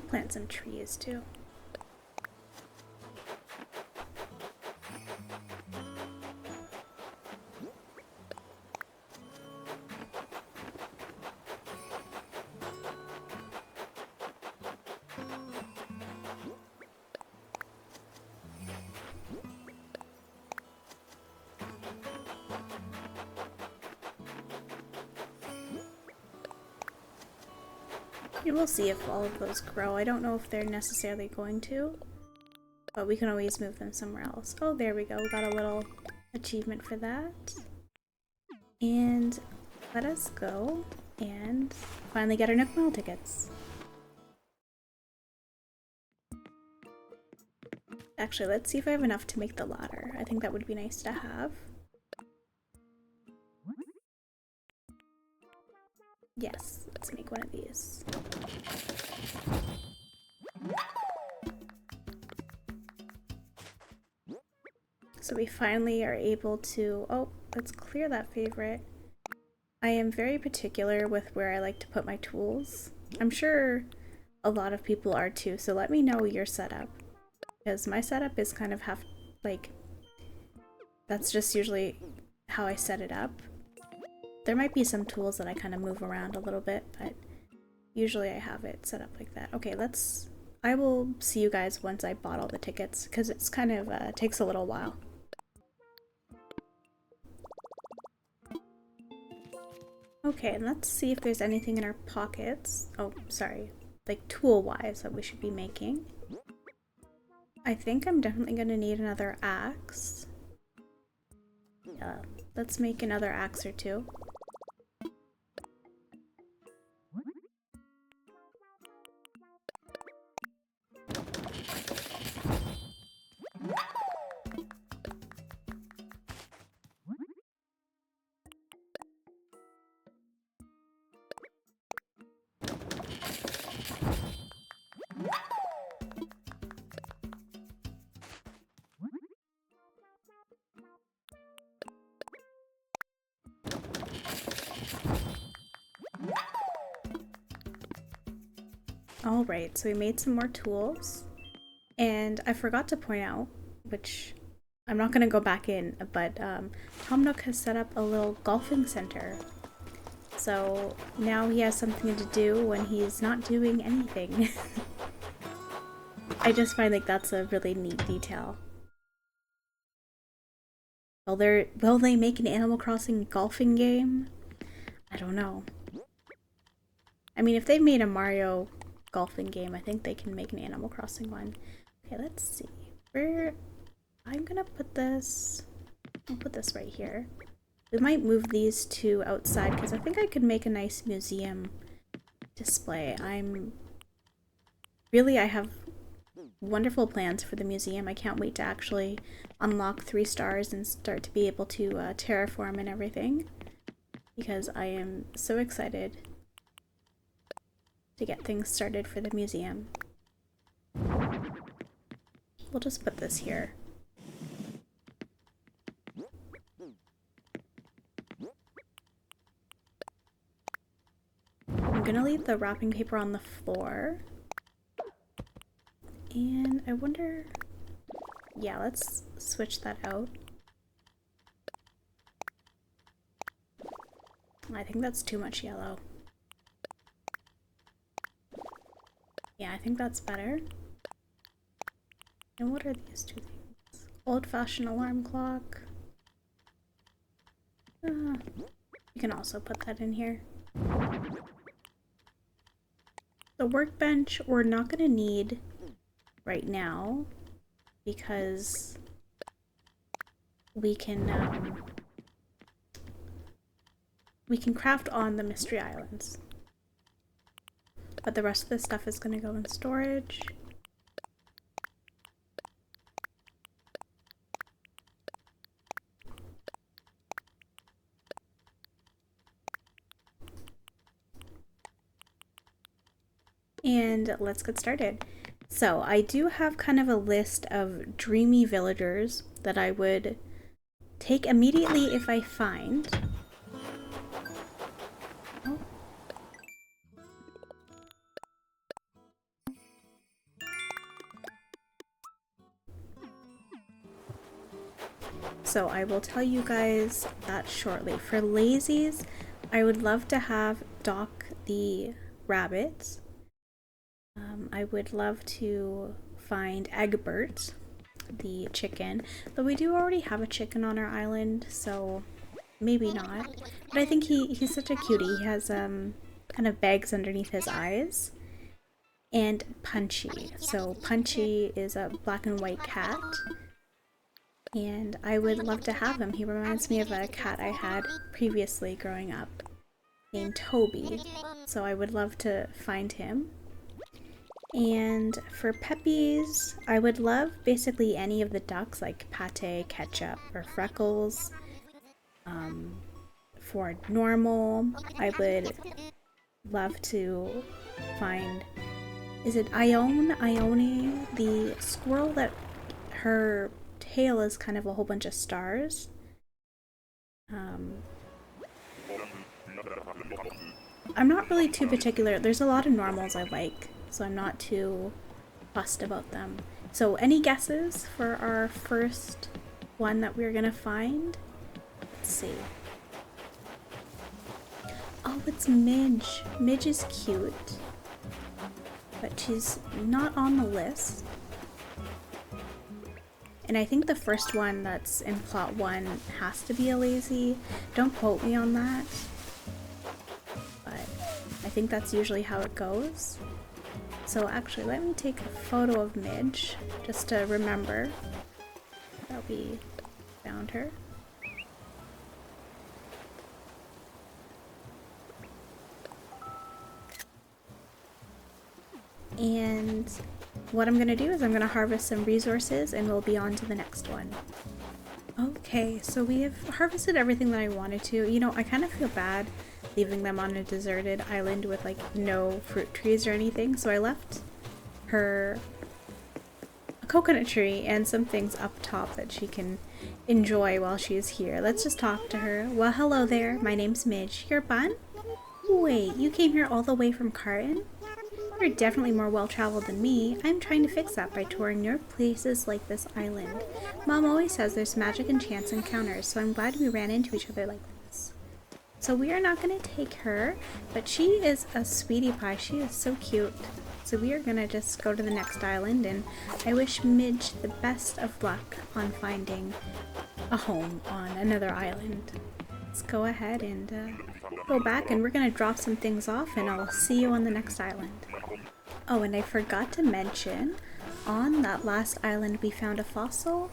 A: Plant some trees too. We will see if all of those grow. I don't know if they're necessarily going to, but we can always move them somewhere else. Oh, there we go. We got a little achievement for that. And let us go and finally get our Nook Mile tickets. Actually, let's see if I have enough to make the ladder. I think that would be nice to have. Yes, let's make one of these. So we finally are able to... Oh, let's clear that favorite. I am very particular with where I like to put my tools. I'm sure a lot of people are too, so let me know your setup. Because my setup is kind of that's just usually how I set it up. There might be some tools that I kind of move around a little bit, but usually I have it set up like that. Okay, I will see you guys once I bought all the tickets, because it's kind of, takes a little while. Okay, and let's see if there's anything in our pockets. Oh, sorry. Like tool-wise that we should be making. I think I'm definitely going to need another axe. Yeah, let's make another axe or two. Alright, so we made some more tools, and I forgot to point out, which I'm not going to go back in, but Tom Nook has set up a little golfing center. So now he has something to do when he's not doing anything. I just find like that's a really neat detail. Will they make an Animal Crossing golfing game? I don't know. I mean, if they've made a Mario golfing game, I think they can make an Animal Crossing one. Okay, let's see. I'm gonna put this... I'll put this right here. We might move these two outside because I think I could make a nice museum display. I have wonderful plans for the museum. I can't wait to actually unlock 3 stars and start to be able to terraform and everything, because I am so excited to get things started for the museum. We'll just put this here. I'm gonna leave the wrapping paper on the floor. And I wonder... yeah, let's switch that out. I think that's too much yellow. Yeah, I think that's better. And what are these 2 things? Old-fashioned alarm clock. You can also put that in here. The workbench we're not going to need right now because we can craft on the mystery islands. But the rest of the stuff is going to go in storage. And let's get started. So I do have kind of a list of dreamy villagers that I would take immediately if I find. Oh. So I will tell you guys that shortly. For lazies, I would love to have Doc the rabbit. I would love to find Egbert, the chicken, though we do already have a chicken on our island, so maybe not. But I think he's such a cutie. He has kind of bags underneath his eyes. And Punchy. So Punchy is a black and white cat, and I would love to have him. He reminds me of a cat I had previously growing up named Toby, so I would love to find him. And for Peppies, I would love basically any of the ducks, like Pate, Ketchup, or Freckles. For Normal, I would love to find, is it Ione, the squirrel that her tail is kind of a whole bunch of stars. I'm not really too particular. There's a lot of normals I like, so I'm not too fussed about them. So any guesses for our first one that we're gonna find? Let's see. Oh, it's Midge. Midge is cute, but she's not on the list. And I think the first one that's in plot 1 has to be a lazy. Don't quote me on that, but I think that's usually how it goes. So actually, let me take a photo of Midge, just to remember that we found her. And what I'm gonna do is I'm gonna harvest some resources and we'll be on to the next one. Okay, so we have harvested everything that I wanted to. You know, I kind of feel bad leaving them on a deserted island with like no fruit trees or anything, so I left her a coconut tree and some things up top that she can enjoy while she's here. Let's just talk to her. Well, hello there, my name's Midge. You're Bun? Wait, you came here all the way from Carton? You're definitely more well-traveled than me. I'm trying to fix that by touring newer places like this island. Mom always says there's magic and chance encounters, so I'm glad we ran into each other like this. So we are not going to take her, but she is a sweetie pie. She is so cute. So we are going to just go to the next island, and I wish Midge the best of luck on finding a home on another island. Let's go ahead and go back, and we're going to drop some things off, and I'll see you on the next island. Oh, and I forgot to mention, on that last island we found a fossil,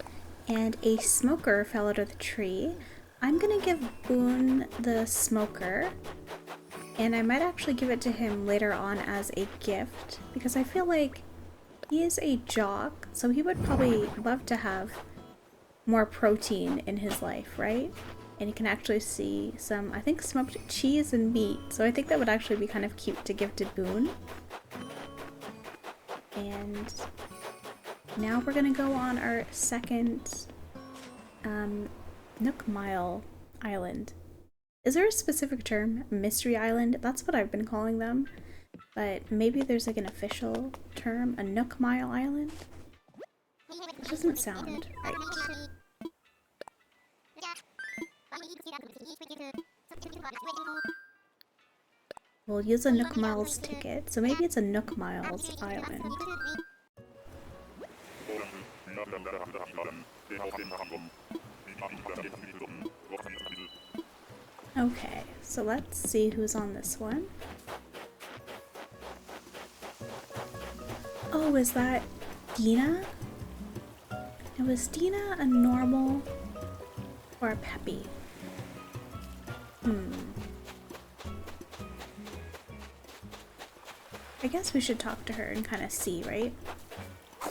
A: and a smoker fell out of the tree. I'm gonna give Boone the smoker, and I might actually give it to him later on as a gift, because I feel like He is a jock, so he would probably love to have more protein in his life, right? And you can actually see some, I think, smoked cheese and meat. So I think that would actually be kind of cute to give to Boone. And now we're gonna go on our second Nook Mile Island. Is there a specific term? Mystery Island? That's what I've been calling them. But maybe there's like an official term, a Nook Mile Island? It doesn't sound right. We'll use a Nook Miles ticket, so maybe it's a Nook Miles Island. Okay, so let's see who's on this one. Oh, is that Dina? Now, is Dina a normal or a peppy? I guess we should talk to her and kind of see, right?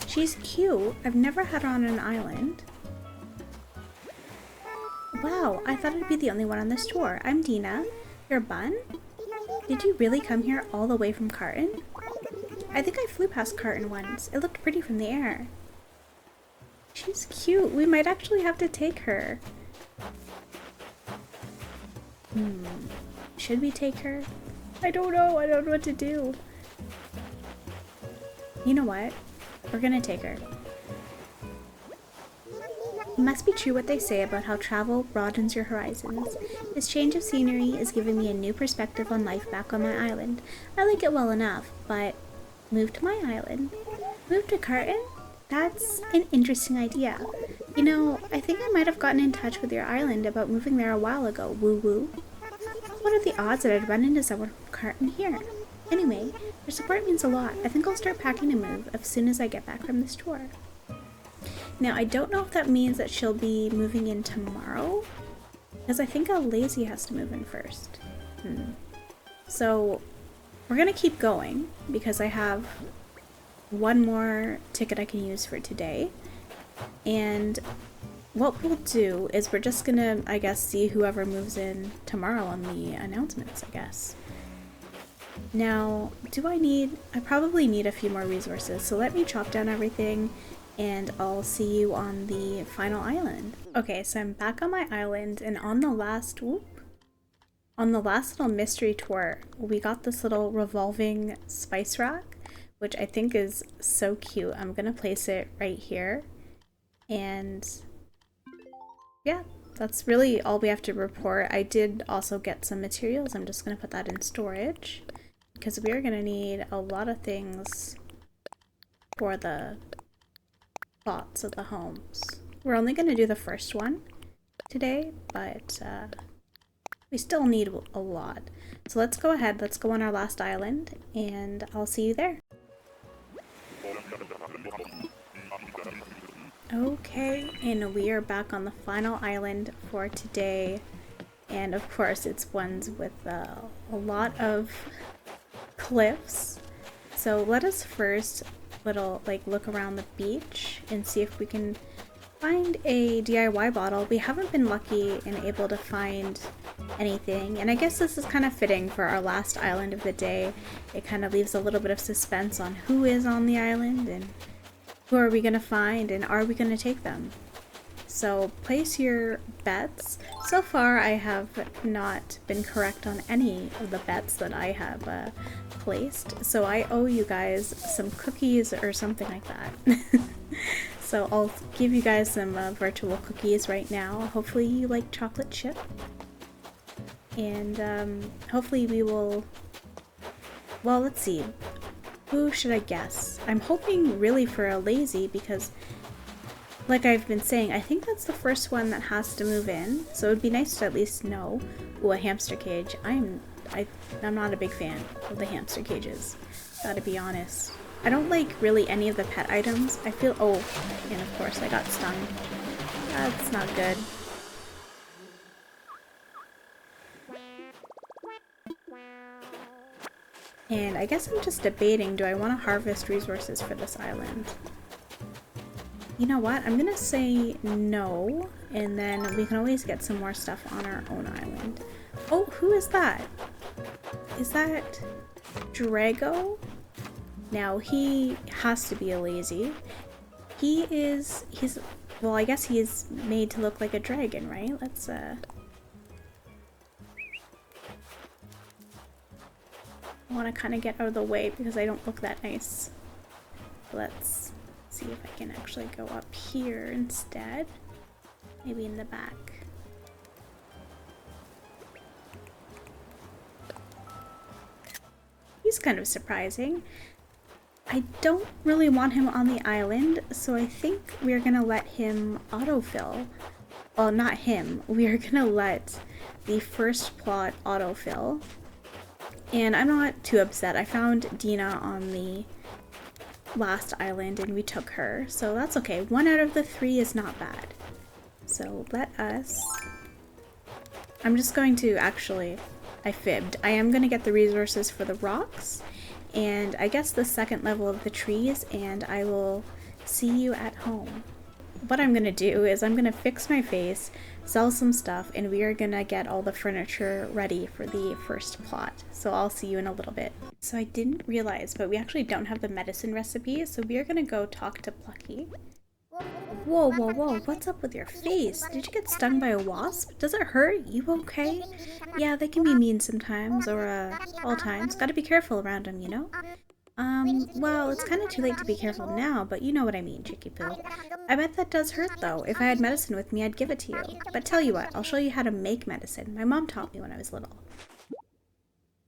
A: She's cute. I've never had her on an island. Wow, I thought I'd be the only one on this tour. I'm Dina. You're Bun? Did you really come here all the way from Carton? I think I flew past Carton once. It looked pretty from the air. She's cute. We might actually have to take her. Should we take her? I don't know. I don't know what to do. You know what? We're gonna take her. It must be true what they say about how travel broadens your horizons. This change of scenery is giving me a new perspective on life back on my island. I like it well enough, but move to my island? Move to Carton? That's an interesting idea. You know, I think I might have gotten in touch with your island about moving there a while ago, woo-woo. What are the odds that I'd run into someone from Carton here? Anyway, your support means a lot. I think I'll start packing to move as soon as I get back from this tour. Now, I don't know if that means that she'll be moving in tomorrow, because I think Lazy has to move in first. So, we're gonna keep going, because I have one more ticket I can use for today. And what we'll do is we're just gonna, I guess, see whoever moves in tomorrow on the announcements, I guess. Now, I probably need a few more resources, so let me chop down everything and I'll see you on the final island. Okay, so I'm back on my island, and on the last little mystery tour, we got this little revolving spice rack, which I think is so cute. I'm gonna place it right here. And yeah, that's really all we have to report. I did also get some materials. I'm just gonna put that in storage, because we are gonna need a lot of things for the plots of the homes. We're only gonna do the first one today, but we still need a lot. So let's go ahead, let's go on our last island, and I'll see you there. Okay, and we are back on the final island for today, and of course it's ones with a lot of cliffs. So let us first look around the beach and see if we can find a DIY bottle. We haven't been lucky and able to find anything, and I guess this is kind of fitting for our last island of the day. It kind of leaves a little bit of suspense on who is on the island and who are we going to find and are we going to take them. So place your bets. So far I have not been correct on any of the bets that I have placed, so I owe you guys some cookies or something like that. So I'll give you guys some virtual cookies right now. Hopefully you like chocolate chip, and hopefully we will, well, let's see, who should I guess? I'm hoping really for a Lazy, because like I've been saying, I think that's the first one that has to move in, so it would be nice to at least know. Ooh, a hamster cage. I'm not a big fan of the hamster cages, gotta be honest. I don't like really any of the pet items. I feel, oh, and of course I got stung. That's not good. And I guess I'm just debating, do I want to harvest resources for this island? You know what? I'm gonna say no, and then we can always get some more stuff on our own island. Oh, who is that? Is that Drago? Now, he has to be a lazy. He's, well, I guess he is made to look like a dragon, right? Let's, I want to kind of get out of the way because I don't look that nice. Let's see if I can actually go up here instead. Maybe in the back. He's kind of surprising. I don't really want him on the island, so I think we're gonna let him autofill. Well, not him. We're gonna let the first plot autofill. And I'm not too upset. I found Dina on the last island and we took her, so that's okay. 1 out of the 3 is not bad. So let us... I'm just going to actually... I fibbed. I am going to get the resources for the rocks and I guess the second level of the trees, and I will see you at home. What I'm going to do is I'm going to fix my face, sell some stuff, and we are going to get all the furniture ready for the first plot. So I'll see you in a little bit. So I didn't realize, but we actually don't have the medicine recipe, so we are going to go talk to Plucky. Whoa, whoa, whoa, what's up with your face? Did you get stung by a wasp? Does it hurt? You okay? Yeah, they can be mean sometimes, or all times. Gotta be careful around them, you know? Well, it's kind of too late to be careful now, but you know what I mean, Chicky Poo. I bet that does hurt, though. If I had medicine with me, I'd give it to you. But tell you what, I'll show you how to make medicine. My mom taught me when I was little.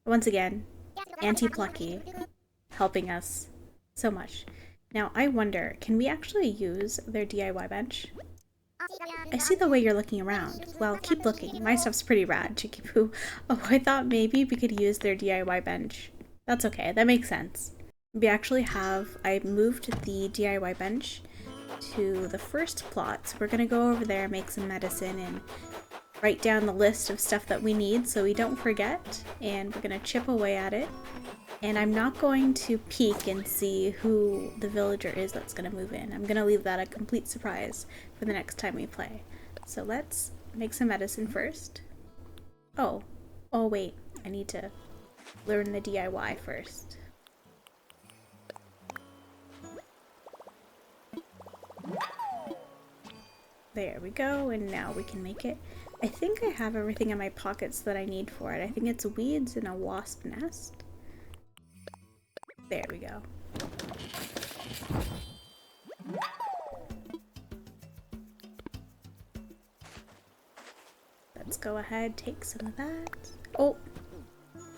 A: Once again, Auntie Plucky helping us so much. Now, I wonder, can we actually use their DIY bench? I see the way you're looking around. Well, keep looking. My stuff's pretty rad, Chicky Poo. Oh, I thought maybe we could use their DIY bench. That's okay, that makes sense. We actually have, I moved the DIY bench to the first plot, so we're gonna go over there, make some medicine, and write down the list of stuff that we need so we don't forget, and we're gonna chip away at it. And I'm not going to peek and see who the villager is that's gonna move in. I'm gonna leave that a complete surprise for the next time we play. So let's make some medicine first. Oh wait, I need to learn the DIY first. There we go, and now we can make it. I think I have everything in my pockets that I need for it. I think it's weeds and a wasp nest. There we go. Let's go ahead, take some of that. Oh,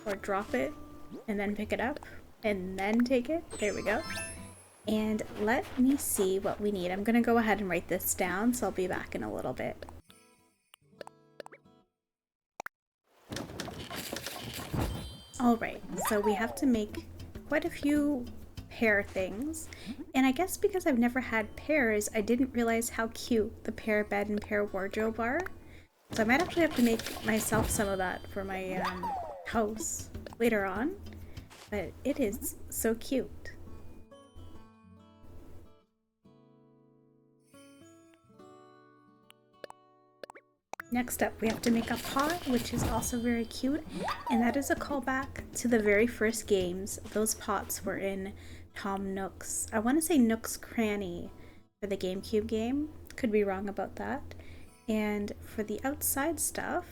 A: or drop it and then pick it up and then take it. There we go. And let me see what we need. I'm gonna go ahead and write this down, so I'll be back in a little bit. Alright, so we have to make quite a few pear things, and I guess because I've never had pears, I didn't realize how cute the pear bed and pear wardrobe are. So I might actually have to make myself some of that for my house later on, but it is so cute. Next up, we have to make a pot, which is also very cute, and that is a callback to the very first games. Those pots were in Tom Nook's, I want to say Nook's Cranny for the GameCube game. Could be wrong about that. And for the outside stuff,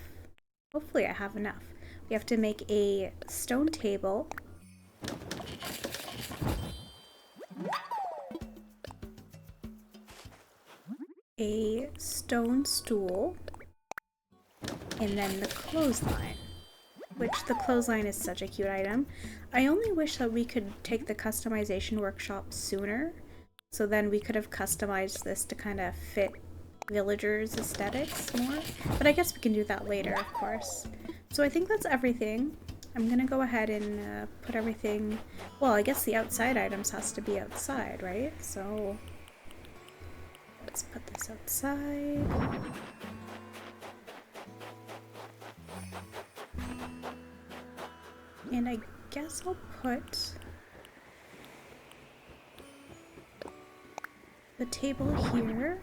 A: hopefully I have enough. We have to make a stone table. A stone stool. And then the clothesline, which the clothesline is such a cute item. I only wish that we could take the customization workshop sooner, so then we could have customized this to kind of fit villagers' aesthetics more. But I guess we can do that later, of course. So I think that's everything. I'm gonna go ahead and put everything, well, I guess the outside items has to be outside, right? So let's put this outside. And I guess I'll put the table here.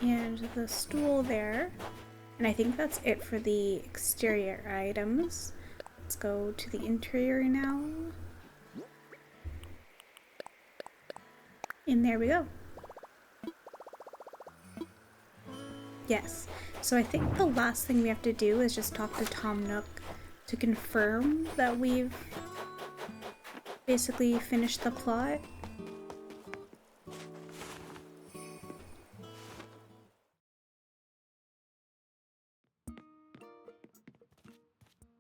A: And the stool there. And I think that's it for the exterior items. Let's go to the interior now. And there we go. Yes, so I think the last thing we have to do is just talk to Tom Nook to confirm that we've basically finished the plot.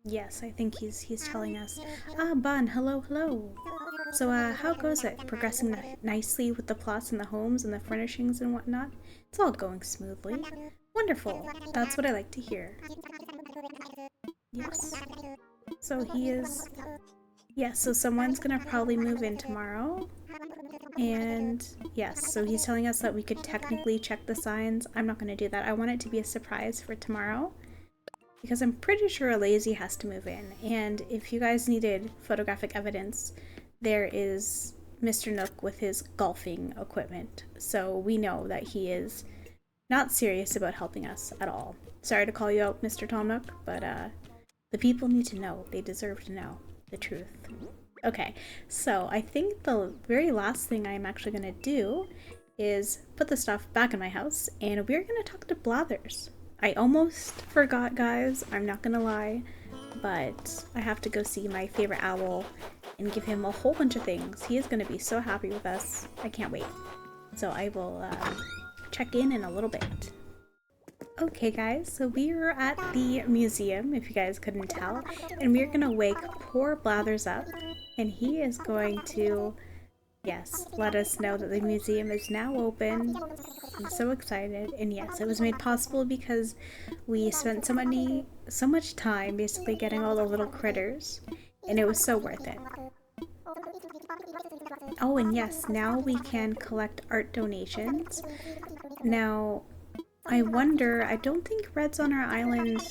A: Yes, I think he's telling us. Ah, Bun, hello, hello. So, how goes it? Progressing nicely with the plots and the homes and the furnishings and whatnot? It's all going smoothly. Wonderful. That's what I like to hear. Yes. So he is... Yes, so someone's gonna probably move in tomorrow. And yes, so he's telling us that we could technically check the signs. I'm not gonna do that. I want it to be a surprise for tomorrow. Because I'm pretty sure a lazy has to move in. And if you guys needed photographic evidence, there is Mr. Nook with his golfing equipment. So we know that he is not serious about helping us at all. Sorry to call you out, Mr. Tom Nook, but the people need to know. They deserve to know the truth. Okay, so I think the very last thing I'm actually going to do is put the stuff back in my house, and we're going to talk to Blathers. I almost forgot, guys, I'm not gonna lie, but I have to go see my favorite owl and give him a whole bunch of things. He is gonna be so happy with us. I can't wait. So I will check in a little bit. Okay guys, so we are at the museum, if you guys couldn't tell, and we're gonna wake poor Blathers up, and he is going to, yes, let us know that the museum is now open. I'm so excited, and yes, it was made possible because we spent so much time basically getting all the little critters, and it was so worth it. Oh, and yes, now we can collect art donations. Now, I wonder, I don't think Red's on our island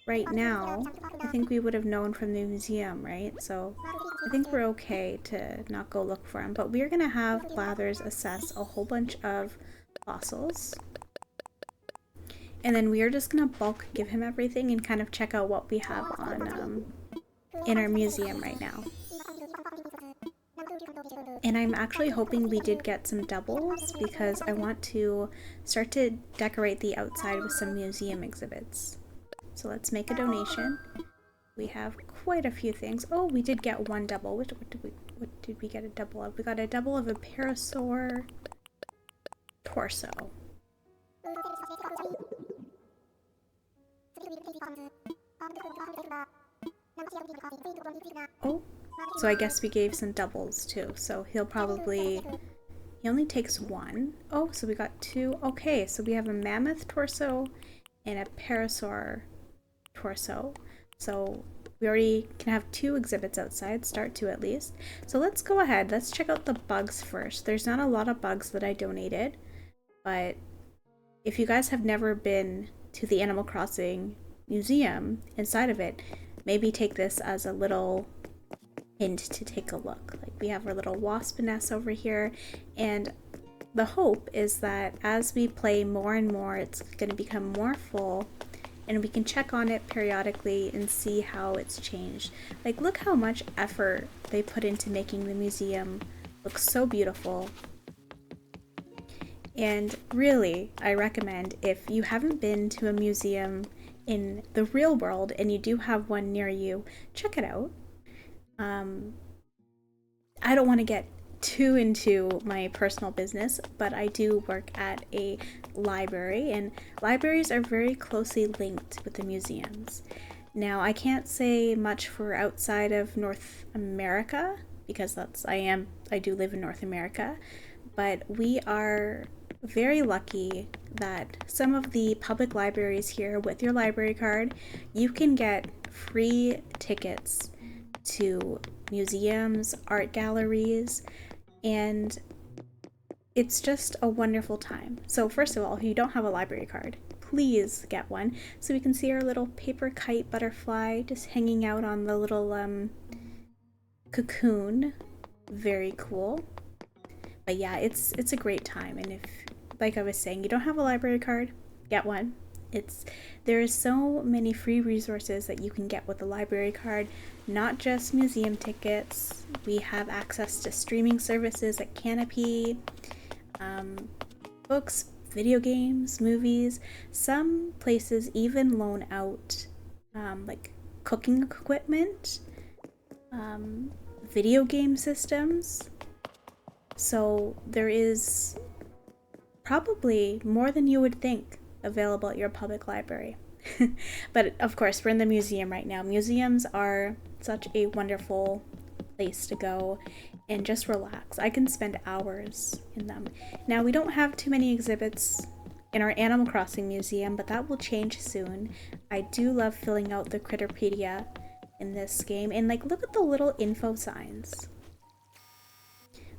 A: right now. I think we would have known from the museum, right? So I think we're okay to not go look for him, but we're gonna have Blathers assess a whole bunch of fossils, and then we are just gonna bulk give him everything and kind of check out what we have on in our museum right now. And I'm actually hoping we did get some doubles because I want to start to decorate the outside with some museum exhibits. So let's make a donation. We have quite a few things. Oh, we did get one double. What did we get a double of? We got a double of a parasaur torso. Oh, so I guess we gave some doubles too. So he only takes one. Oh, so we got two. Okay, so we have a mammoth torso and a parasaur torso. So we already can have two exhibits outside, start two at least. So let's go ahead, let's check out the bugs first. There's not a lot of bugs that I donated, but if you guys have never been to the Animal Crossing museum inside of it, maybe take this as a little hint to take a look. Like we have our little wasp nest over here, and the hope is that as we play more and more, it's going to become more full, and we can check on it periodically and see how it's changed. Like, look how much effort they put into making the museum look so beautiful. And really, I recommend, if you haven't been to a museum in the real world and you do have one near you, check it out. I don't want to get too into my personal business, but I do work at a library, and libraries are very closely linked with the museums. Now, I can't say much for outside of North America because I do live in North America, but we are very lucky that some of the public libraries here, with your library card, you can get free tickets to museums, art galleries, and it's just a wonderful time. So first of all, if you don't have a library card, please get one. So we can see our little paper kite butterfly just hanging out on the little cocoon. Very cool. But yeah, it's a great time, and if, like I was saying, you don't have a library card, get one. There's so many free resources that you can get with a library card, not just museum tickets. We have access to streaming services like Canopy, books, video games, movies. Some places even loan out like cooking equipment, video game systems. So there is probably more than you would think available at your public library. But of course, we're in the museum right now. Museums are such a wonderful place to go and just relax. I can spend hours in them. Now, we don't have too many exhibits in our Animal Crossing museum, but that will change soon. I do love filling out the Critterpedia in this game, and like, look at the little info signs.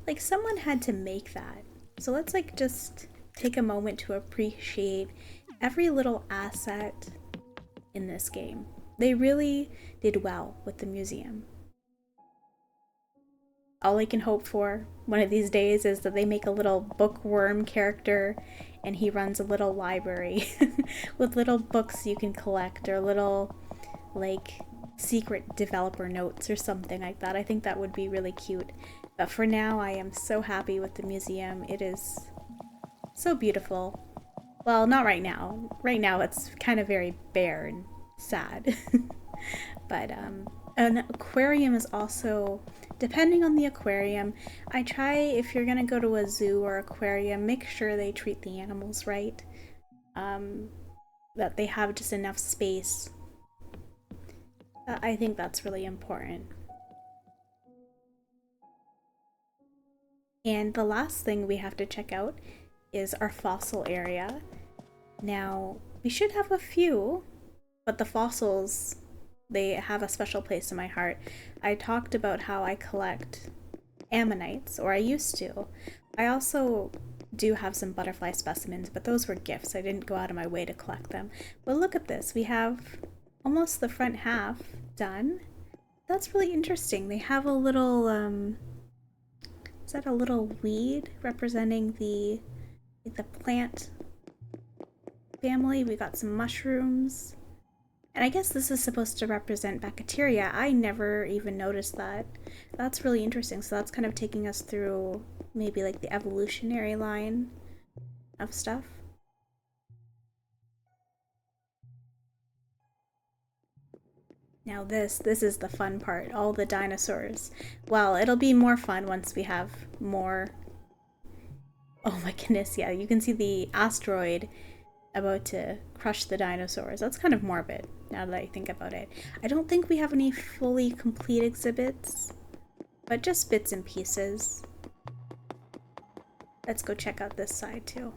A: Like, someone had to make that. So let's like just take a moment to appreciate every little asset in this game. They really did well with the museum. All I can hope for one of these days is that they make a little bookworm character and he runs a little library with little books you can collect, or little like secret developer notes or something like that. I think that would be really cute. But for now, I am so happy with the museum. It is so beautiful. Well, not right now. Right now it's kind of very bare and sad. But an aquarium is also, depending on the aquarium, I try, if you're gonna go to a zoo or aquarium, make sure they treat the animals right. That they have just enough space. I think that's really important. And the last thing we have to check out is our fossil area. Now, we should have a few, but the fossils, they have a special place in my heart. I talked about how I collect ammonites, or I used to. I also do have some butterfly specimens, but those were gifts. I didn't go out of my way to collect them. But look at this. We have almost the front half done. That's really interesting. They have a little, is that a little weed representing the plant family? We got some mushrooms. And I guess this is supposed to represent bacteria. I never even noticed that. That's really interesting. So that's kind of taking us through maybe like the evolutionary line of stuff. Now this is the fun part, all the dinosaurs. Well, it'll be more fun once we have more. Oh my goodness, yeah, you can see the asteroid about to crush the dinosaurs. That's kind of morbid, now that I think about it. I don't think we have any fully complete exhibits, but just bits and pieces. Let's go check out this side too.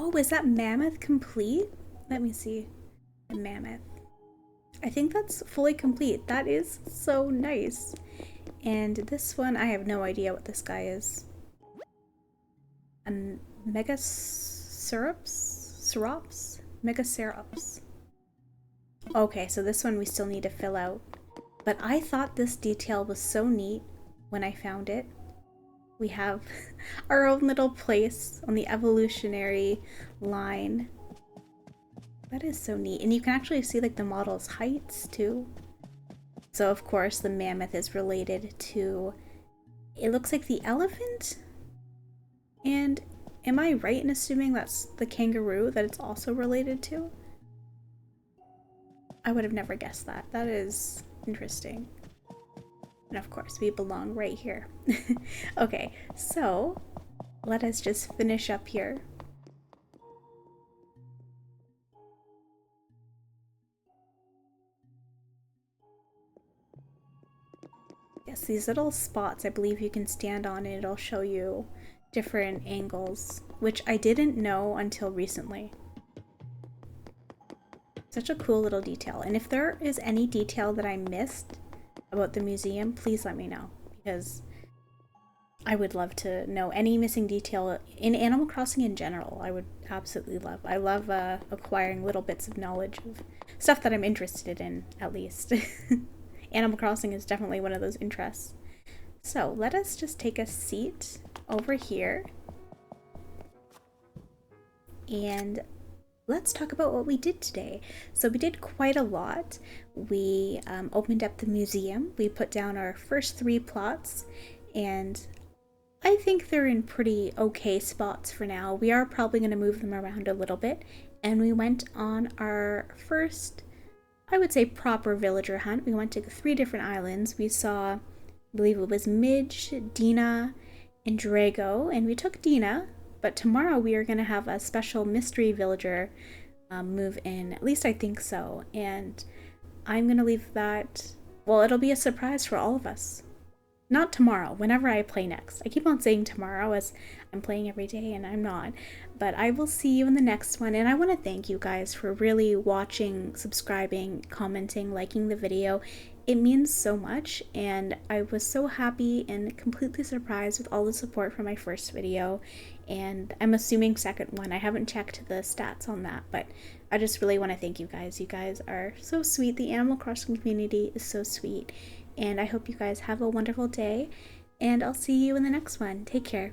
A: Oh, is that mammoth complete? Let me see. The mammoth. I think that's fully complete. That is so nice. And this one, I have no idea what this guy is. Megacerops? Megacerops. Okay, so this one we still need to fill out. But I thought this detail was so neat when I found it. We have our own little place on the evolutionary line. That is so neat. And you can actually see like the model's heights too. So of course the mammoth is related to, it looks like the elephant? And am I right in assuming that's the kangaroo that it's also related to? I would have never guessed that. That is interesting. And of course, we belong right here. Okay, so let us just finish up here. Yes, these little spots I believe you can stand on and it'll show you different angles, which I didn't know until recently. Such a cool little detail. And if there is any detail that I missed, about the museum, please let me know, because I would love to know any missing detail in Animal Crossing in general. I would absolutely love. I love acquiring little bits of knowledge of stuff that I'm interested in, at least. Animal Crossing is definitely one of those interests. So let us just take a seat over here and let's talk about what we did today. So we did quite a lot. We opened up the museum. We put down our first 3 plots, and I think they're in pretty okay spots for now. We are probably going to move them around a little bit. And we went on our first, I would say, proper villager hunt. We went to 3 different islands. We saw, I believe it was Midge, Dina, and Drago, and we took Dina. But tomorrow we are going to have a special mystery villager move in. At least I think so. And I'm going to leave that, well, it'll be a surprise for all of us. Not tomorrow, whenever I play next. I keep on saying tomorrow as I'm playing every day and I'm not. But I will see you in the next one. And I want to thank you guys for really watching, subscribing, commenting, liking the video. It means so much, and I was so happy and completely surprised with all the support from my first video, and I'm assuming second one. I haven't checked the stats on that, but I just really want to thank you guys. You guys are so sweet. The Animal Crossing community is so sweet, and I hope you guys have a wonderful day, and I'll see you in the next one. Take care.